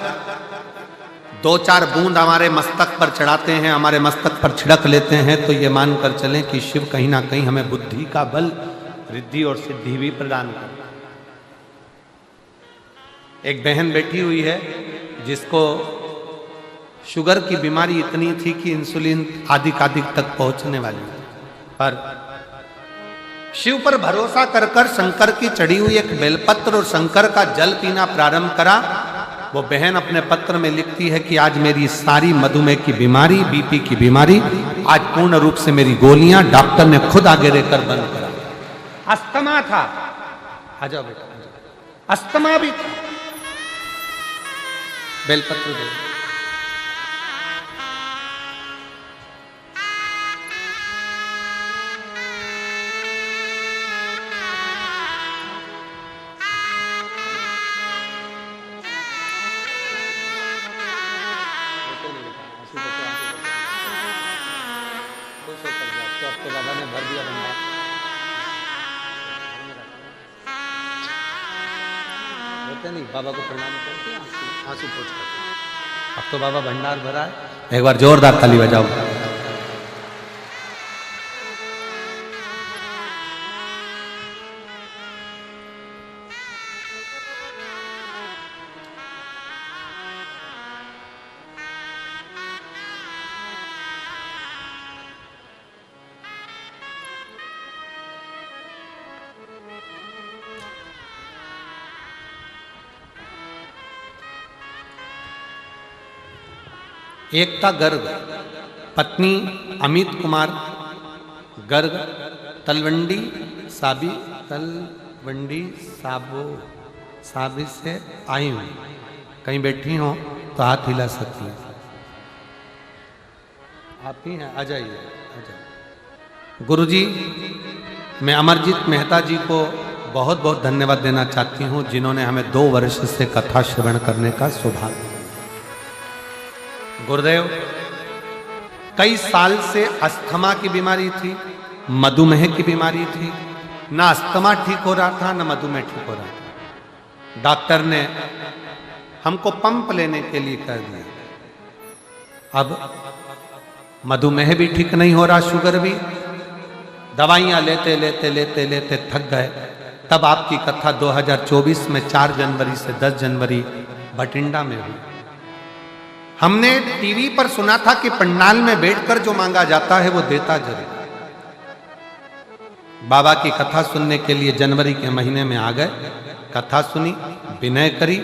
[SPEAKER 1] 2-4 बूंद हमारे मस्तक पर चढ़ाते हैं, हमारे मस्तक पर छिड़क लेते हैं, तो ये मानकर चलें कि शिव कहीं ना कहीं हमें बुद्धि का बल, रिद्धि और सिद्धि भी प्रदान करता है। एक बहन बैठी हुई है जिसको शुगर की बीमारी इतनी थी कि इंसुलिन आदिक तक पहुंचने वाली थी, पर शिव पर भरोसा कर कर शंकर की चढ़ी हुई एक बेलपत्र और शंकर का जल पीना प्रारंभ करा। वो बहन अपने पत्र में लिखती है कि आज मेरी सारी मधुमेह की बीमारी, बीपी की बीमारी, आज पूर्ण रूप से मेरी गोलियां डॉक्टर ने खुद आगे रहकर बंद करा। अस्थमा था, आ जाओ बेटा, अस्थमा भी था, बेलपत्र दो। करते नहीं, बाबा को प्रणाम करते आंसू पोंछ करते। अब तो बाबा भंडार भरा है, एक बार जोरदार ताली बजाओ। एकता गर्ग, पत्नी अमित कुमार गर्ग, तलवंडी साबी से आई हूँ। कहीं बैठी हो तो हाथ हिला सकती हैं। आप ही हैं, आ जाइए, आ जाइए। गुरुजी, मैं अमरजीत मेहता जी को बहुत बहुत धन्यवाद देना चाहती हूँ, जिन्होंने हमें 2 वर्ष से कथा श्रवण करने का सौभाग्य। गुरुदेव, कई साल से अस्थमा की बीमारी थी, मधुमेह की बीमारी थी। ना अस्थमा ठीक हो रहा था, ना मधुमेह ठीक हो रहा था। डॉक्टर ने हमको पंप लेने के लिए कह दिया। अब मधुमेह भी ठीक नहीं हो रहा, शुगर भी। दवाइयां लेते लेते लेते लेते थक गए। तब आपकी कथा 2024 में 4 जनवरी से 10 जनवरी बठिंडा में हुई। हमने टीवी पर सुना था कि पंडाल में बैठकर जो मांगा जाता है वो देता जरूर। बाबा की कथा सुनने के लिए जनवरी के महीने में आ गए, कथा सुनी, विनय करी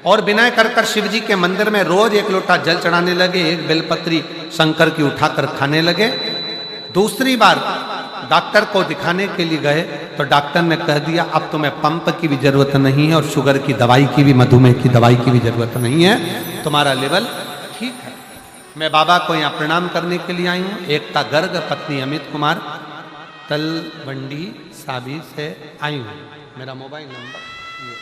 [SPEAKER 1] और विनय कर कर शिव जी के मंदिर में रोज 1 लोटा जल चढ़ाने लगे, 1 बेलपत्री शंकर की उठाकर खाने लगे। दूसरी बार डॉक्टर को दिखाने के लिए गए तो डॉक्टर ने कह दिया अब तुम्हें पंप की भी जरूरत नहीं है और शुगर की दवाई की भी, मधुमेह की दवाई की भी जरूरत नहीं है, तुम्हारा लेवल ठीक है। मैं बाबा को यहाँ प्रणाम करने के लिए आई हूँ। एकता गर्ग, पत्नी अमित कुमार, तलवंडी साबी से आई हूँ। मेरा मोबाइल नंबर ये।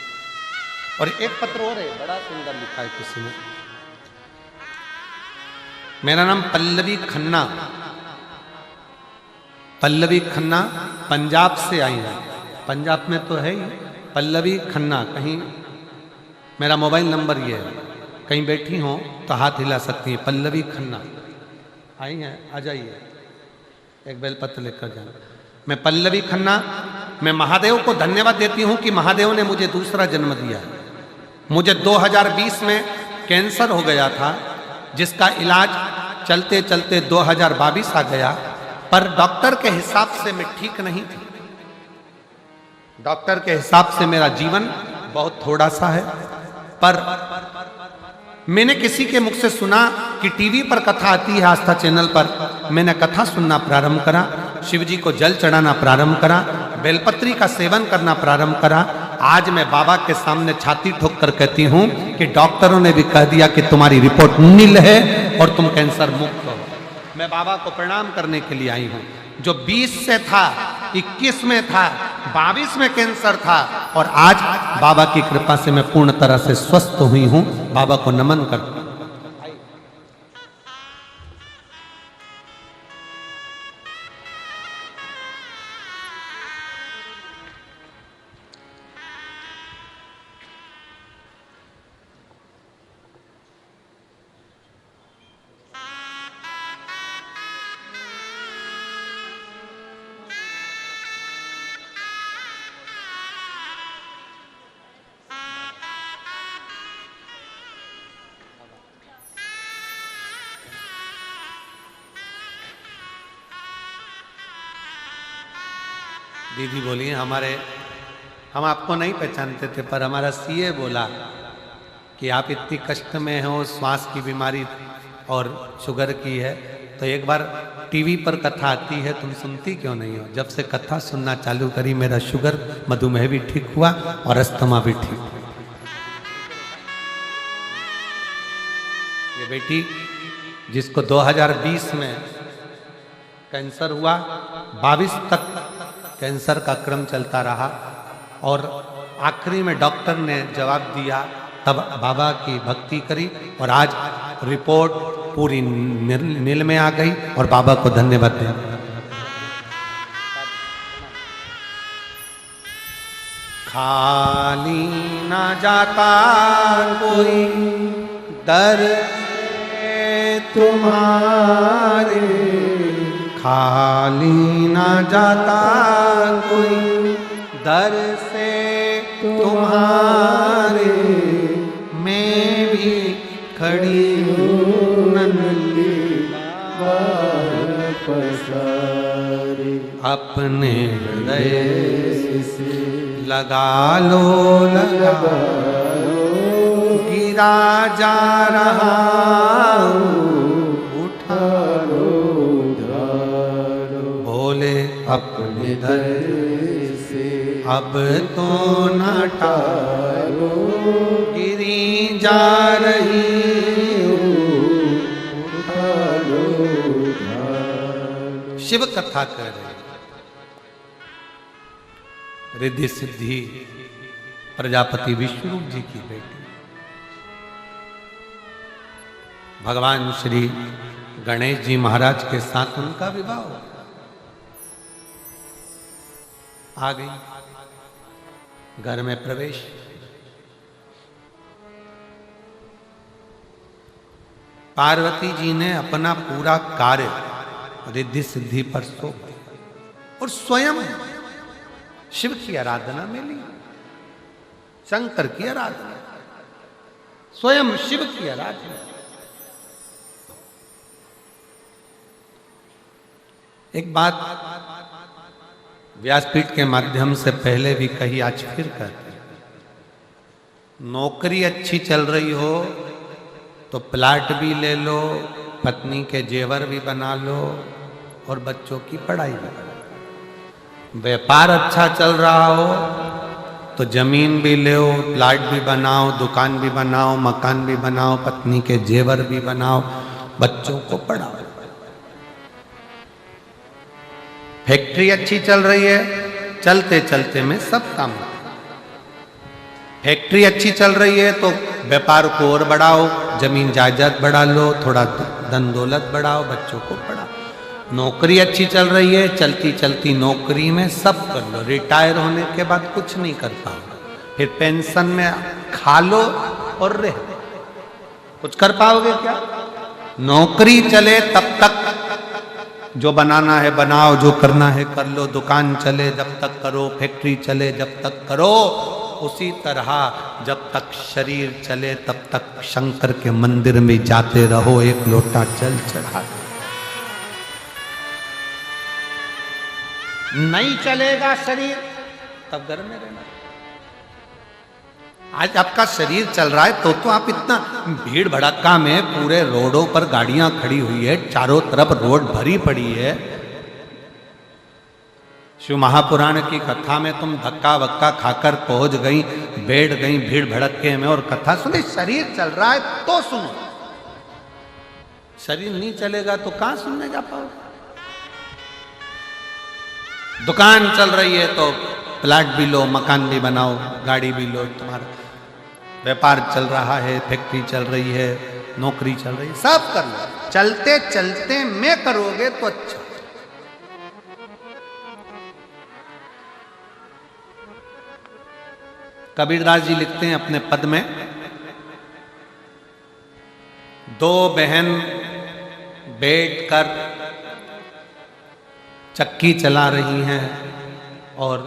[SPEAKER 1] और एक पत्र और है, बड़ा सुंदर लिखा है किसी ने। मेरा नाम पल्लवी खन्ना, पल्लवी खन्ना, पंजाब से आई है। पंजाब में तो है ही, पल्लवी खन्ना। कहीं मेरा मोबाइल नंबर ये है, कहीं बैठी हो तो हाथ हिला सकती है। पल्लवी खन्ना आई हैं, आ जाइए, एक बेलपत्र लेकर जाना। मैं पल्लवी खन्ना, मैं महादेव को धन्यवाद देती हूँ कि महादेव ने मुझे दूसरा जन्म दिया। मुझे 2020 में कैंसर हो गया था, जिसका इलाज चलते चलते 2022 आ गया, पर डॉक्टर के हिसाब से मैं ठीक नहीं थी। डॉक्टर के हिसाब से मेरा जीवन बहुत थोड़ा सा है, पर मैंने किसी के मुख से सुना कि टीवी पर कथा आती है आस्था चैनल पर। मैंने कथा सुनना प्रारंभ करा, शिव जी को जल चढ़ाना प्रारंभ करा, बेलपत्री का सेवन करना प्रारंभ करा। आज मैं बाबा के सामने छाती ठोक कर कहती हूँ कि डॉक्टरों ने भी कह दिया कि तुम्हारी रिपोर्ट नील है और तुम कैंसर मुक्त हो। मैं बाबा को प्रणाम करने के लिए आई हूँ। जो 20 से था, 21 में था, 22 में कैंसर था और आज बाबा की कृपा से मैं पूर्ण तरह से स्वस्थ हुई हूँ। बाबा को नमन करता हूँ। दीदी बोली हम आपको नहीं पहचानते थे, पर हमारा सीए बोला कि आप इतनी कष्ट में हो, श्वास की बीमारी और शुगर की है, तो एक बार टीवी पर कथा आती है, तुम सुनती क्यों नहीं हो? जब से कथा सुनना चालू करी, मेरा शुगर, मधुमेह भी ठीक हुआ और अस्थमा भी ठीक हुआ। ये बेटी जिसको 2020 में कैंसर हुआ, 22 तक कैंसर का क्रम चलता रहा और आखिरी में डॉक्टर ने जवाब दिया, तब बाबा की भक्ति करी और आज रिपोर्ट पूरी नील में आ गई और बाबा को धन्यवाद दें। खाली ना जाता कोई दर तुम्हारे, खाली ना जाता कोई दर से तुम्हारे, मैं भी खड़ी हूँ नन्ही
[SPEAKER 2] पसारे,
[SPEAKER 1] अपने हृदय से लगा लो, लगा लो, गिरा जा रहा उठा लो, बोले अपने दर
[SPEAKER 2] से
[SPEAKER 1] अब तो न टालो, गिरी जा रही शिव कथा कर रहे रिद्धि सिद्धि प्रजापति विष्णु जी की बेटी भगवान श्री गणेश जी महाराज के साथ उनका विवाह हुआ। आ गई घर में प्रवेश। पार्वती जी ने अपना पूरा कार्य रिद्धि सिद्धि पर सौंप दिया और स्वयं शिव की आराधना में ली, शंकर की आराधना, स्वयं शिव की आराधना। एक बात व्यासपीठ के माध्यम से पहले भी कही, आज फिर कहते हैं, नौकरी अच्छी चल रही हो तो प्लाट भी ले लो, पत्नी के जेवर भी बना लो और बच्चों की पढ़ाई भी करो। व्यापार अच्छा चल रहा हो तो जमीन भी लो, प्लाट भी बनाओ, दुकान भी बनाओ, मकान भी बनाओ, पत्नी के जेवर भी बनाओ, बच्चों को पढ़ाओ। फैक्ट्री अच्छी चल रही है, चलते चलते में सब काम। फैक्ट्री अच्छी चल रही है तो व्यापार को और बढ़ाओ, जमीन जायदाद बढ़ा लो, थोड़ा धन दौलत बढ़ाओ, बच्चों को पढ़ाओ। नौकरी अच्छी चल रही है, चलती चलती नौकरी में सब कर लो, रिटायर होने के बाद कुछ नहीं कर पाओगे, फिर पेंशन में खा लो और रह लो, कुछ कर पाओगे क्या? नौकरी चले तब तक जो बनाना है बनाओ, जो करना है कर लो, दुकान चले जब तक करो, फैक्ट्री चले जब तक करो। उसी तरह जब तक शरीर चले तब तक शंकर के मंदिर में जाते रहो, एक लोटा जल चढ़ा। नहीं चलेगा शरीर तब घर में रहना। आज आपका शरीर चल रहा है तो आप इतना भीड़ भड़क्का में पूरे रोडों पर गाड़ियां खड़ी हुई है, चारों तरफ रोड भरी पड़ी है। शिव महापुराण की कथा में तुम धक्का वक्का खाकर पहुंच गई, बैठ गई भीड़ भड़क्के में और कथा सुनी। शरीर चल रहा है तो सुनो, शरीर नहीं चलेगा तो कहां सुनने जा पाओगे? दुकान चल रही है तो प्लाट भी लो, मकान भी बनाओ, गाड़ी भी लो, तुम्हारा व्यापार चल रहा है, फैक्ट्री चल रही है, नौकरी चल रही है, सब कर लो। चलते चलते में करोगे तो अच्छा। कबीरदास जी लिखते हैं अपने पद में, दो बहन बैठकर चक्की चला रही हैं और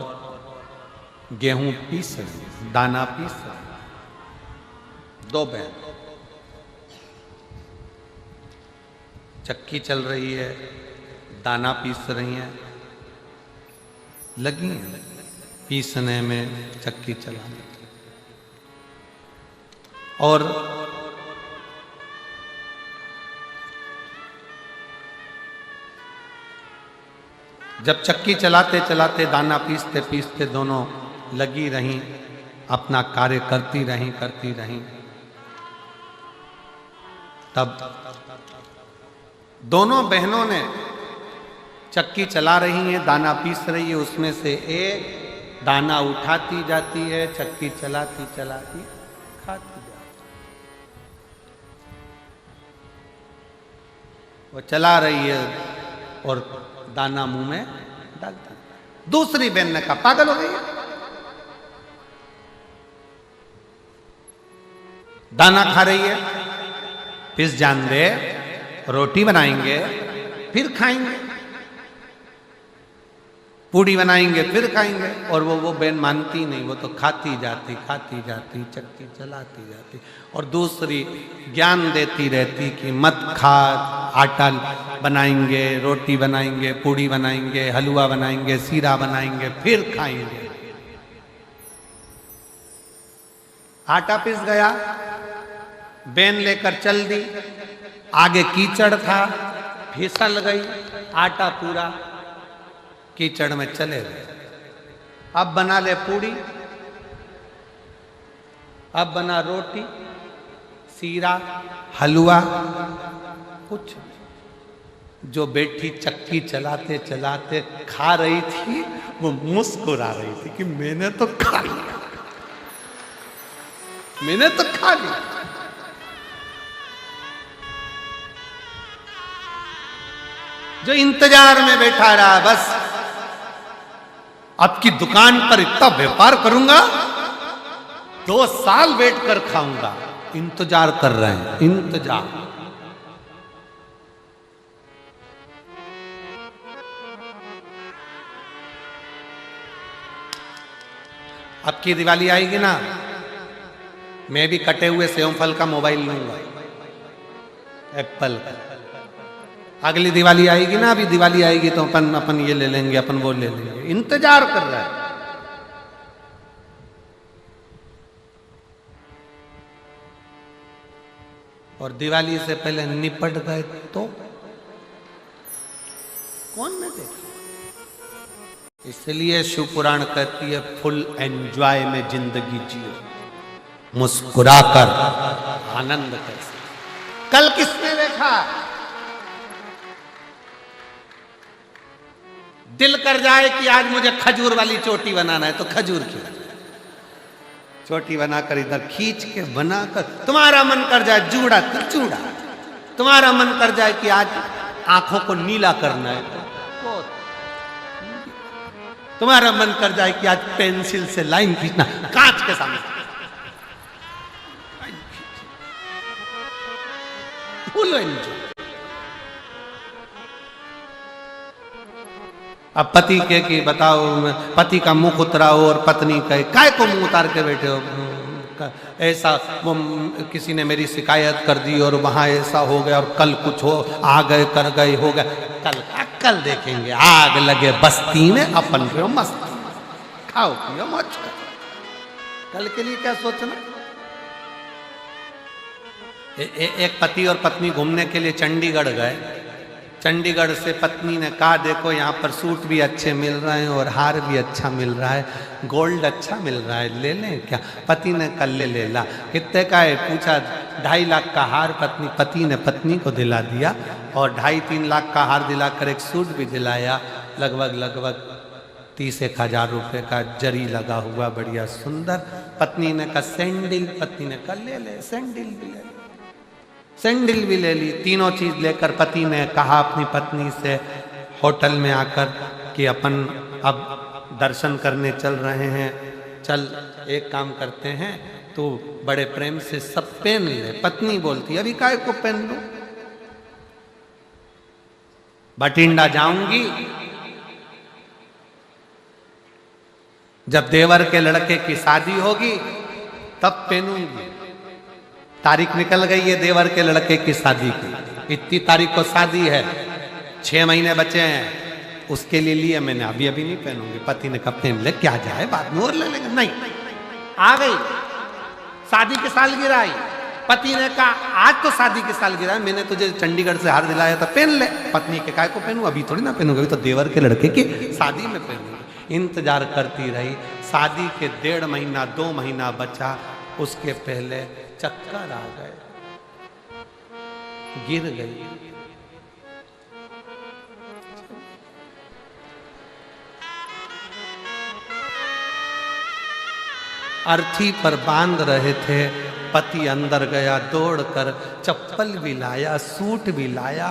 [SPEAKER 1] गेहूं पीस रही, दाना पीस रही। दो बहन चक्की चल रही है, दाना पीस रही हैं, लगी हैं पीसने में, चक्की चलाने। और जब चक्की चलाते चलाते दाना पीसते पीसते दोनों लगी रहीं, अपना कार्य करती रहीं, तब दोनों बहनों ने चक्की चला रही हैं, दाना पीस रही है, उसमें से एक दाना उठाती जाती है, चक्की चलाती चलाती खाती जाती। वो चला रही है और दाना मुंह में डालता। दूसरी बहन ने कहा पागल हो गई है, दाना खा रही है, पिस जान दे, रोटी बनाएंगे फिर खाएंगे, पूड़ी बनाएंगे फिर खाएंगे। और वो बहन मानती नहीं, वो तो खाती जाती चक्की चलाती जाती और दूसरी ज्ञान देती रहती कि मत खा, आटा बनाएंगे, रोटी बनाएंगे, पूड़ी बनाएंगे, हलवा बनाएंगे, सीरा बनाएंगे फिर खाएंगे। आटा पिस गया, बेन लेकर चल दी, आगे कीचड़ था, फिसल गई, आटा पूरा कीचड़ में चले गए। अब बना ले पूड़ी, अब बना रोटी, सीरा, हलवा, कुछ। जो बेटी चक्की चलाते चलाते खा रही थी वो मुस्कुरा रही थी कि मैंने तो खा लिया, मैंने तो खा लिया। जो इंतजार में बैठा रहा, बस अब की दुकान पर इतना व्यापार करूंगा, 2 साल वेट कर खाऊंगा, इंतजार कर रहे हैं, इंतजार। अब की दिवाली आएगी ना, मैं भी कटे हुए सेव फल का मोबाइल लूंगा, एप्पल का। अगली दिवाली आएगी ना, अभी दिवाली आएगी तो अपन ये ले लेंगे, अपन वो ले लेंगे, इंतजार कर रहा है। और दिवाली से पहले निपट गए तो कौन न देखा। इसलिए शिव पुराण कहती है फुल एंजॉय में जिंदगी जियो, मुस्कुराकर आनंद कर। कल किसने देखा दिल कर जाए कि आज मुझे खजूर वाली चोटी बनाना है तो खजूर की चोटी बनाकर इधर खींच के बनाकर, तुम्हारा मन कर जाए जूड़ा तो जूड़ा, तुम्हारा मन कर जाए कि आज आंखों को नीला करना है तो तुम्हारा मन कर जाए कि आज पेंसिल से लाइन खींचना, कांच के सामने फुल एंजॉय। अब पति के कि बताओ, पति का मुख उतराओ और पत्नी कहे काय को मुंह उतार के बैठे हो, ऐसा वो किसी ने मेरी शिकायत कर दी और वहां ऐसा हो गया और कल कुछ हो, आ गए कर गए हो गए, कल देखेंगे, आग लगे बस्ती में अपन फिर मस्ती, खाओ पियो मौज करो, कल के लिए क्या सोचना। एक पति और पत्नी घूमने के लिए चंडीगढ़ गए। चंडीगढ़ से पत्नी ने कहा देखो यहाँ पर सूट भी अच्छे मिल रहे हैं और हार भी अच्छा मिल रहा है, गोल्ड अच्छा मिल रहा है, ले लें क्या। पति ने कल ले ला। कितने का है पूछा, 2.5 लाख का हार पति ने पत्नी को दिला दिया और 2.5-3 लाख का हार दिलाकर एक सूट भी दिलाया, लगभग 30,000 रुपये का जरी लगा हुआ बढ़िया सुंदर। पत्नी ने कहा सैंडल, पत्नी ने कहा ले ले सैंडल भी ले, सैंडल भी ले ली। तीनों चीज लेकर पति ने कहा अपनी पत्नी से होटल में आकर कि अपन अब दर्शन करने चल रहे हैं, चल एक काम करते हैं, तू बड़े प्रेम से सब पहन ले। पत्नी बोलती अभी काय को पहन लूं, बठिंडा जाऊंगी, जब देवर के लड़के की शादी होगी तब पहनूंगी। तारीख निकल गई है देवर के लड़के की शादी की, इतनी तारीख को शादी है, 6 महीने बचे हैं, उसके लिए मैंने अभी नहीं पहनूंगी। पति ने कहा पहन ले, क्या जाए बाद में और ले लेंगे। नहीं, आ गई शादी की सालगिरह आई, पति ने कहा आज तो शादी की सालगिरह है, मैंने तुझे चंडीगढ़ से हार दिलाया था, पहन ले। पत्नी के काय को पहनूं, अभी थोड़ी ना पहनूंगी, अभी तो देवर के लड़के की शादी में पहनूंगी। इंतजार करती रही, शादी के 1.5 महीना 2 महीना बचा, उसके पहले चक्कर आ गए, गिर गई। अर्थी पर बांध रहे थे, पति अंदर गया दौड़कर, चप्पल भी लाया, सूट भी लाया,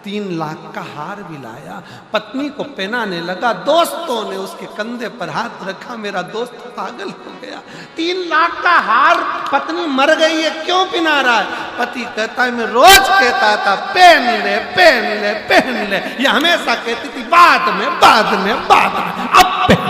[SPEAKER 1] 3 लाख का हार भी लाया, पत्नी को पहनाने लगा। दोस्तों ने उसके कंधे पर हाथ रखा, मेरा दोस्त पागल हो गया। 3 लाख का हार, पत्नी मर गई है, क्यों पहना रहा है? पति कहता है मैं रोज कहता था पहन ले पहन ले पहन ले, ये हमेशा कहती थी बाद में बाद में बाद में, अब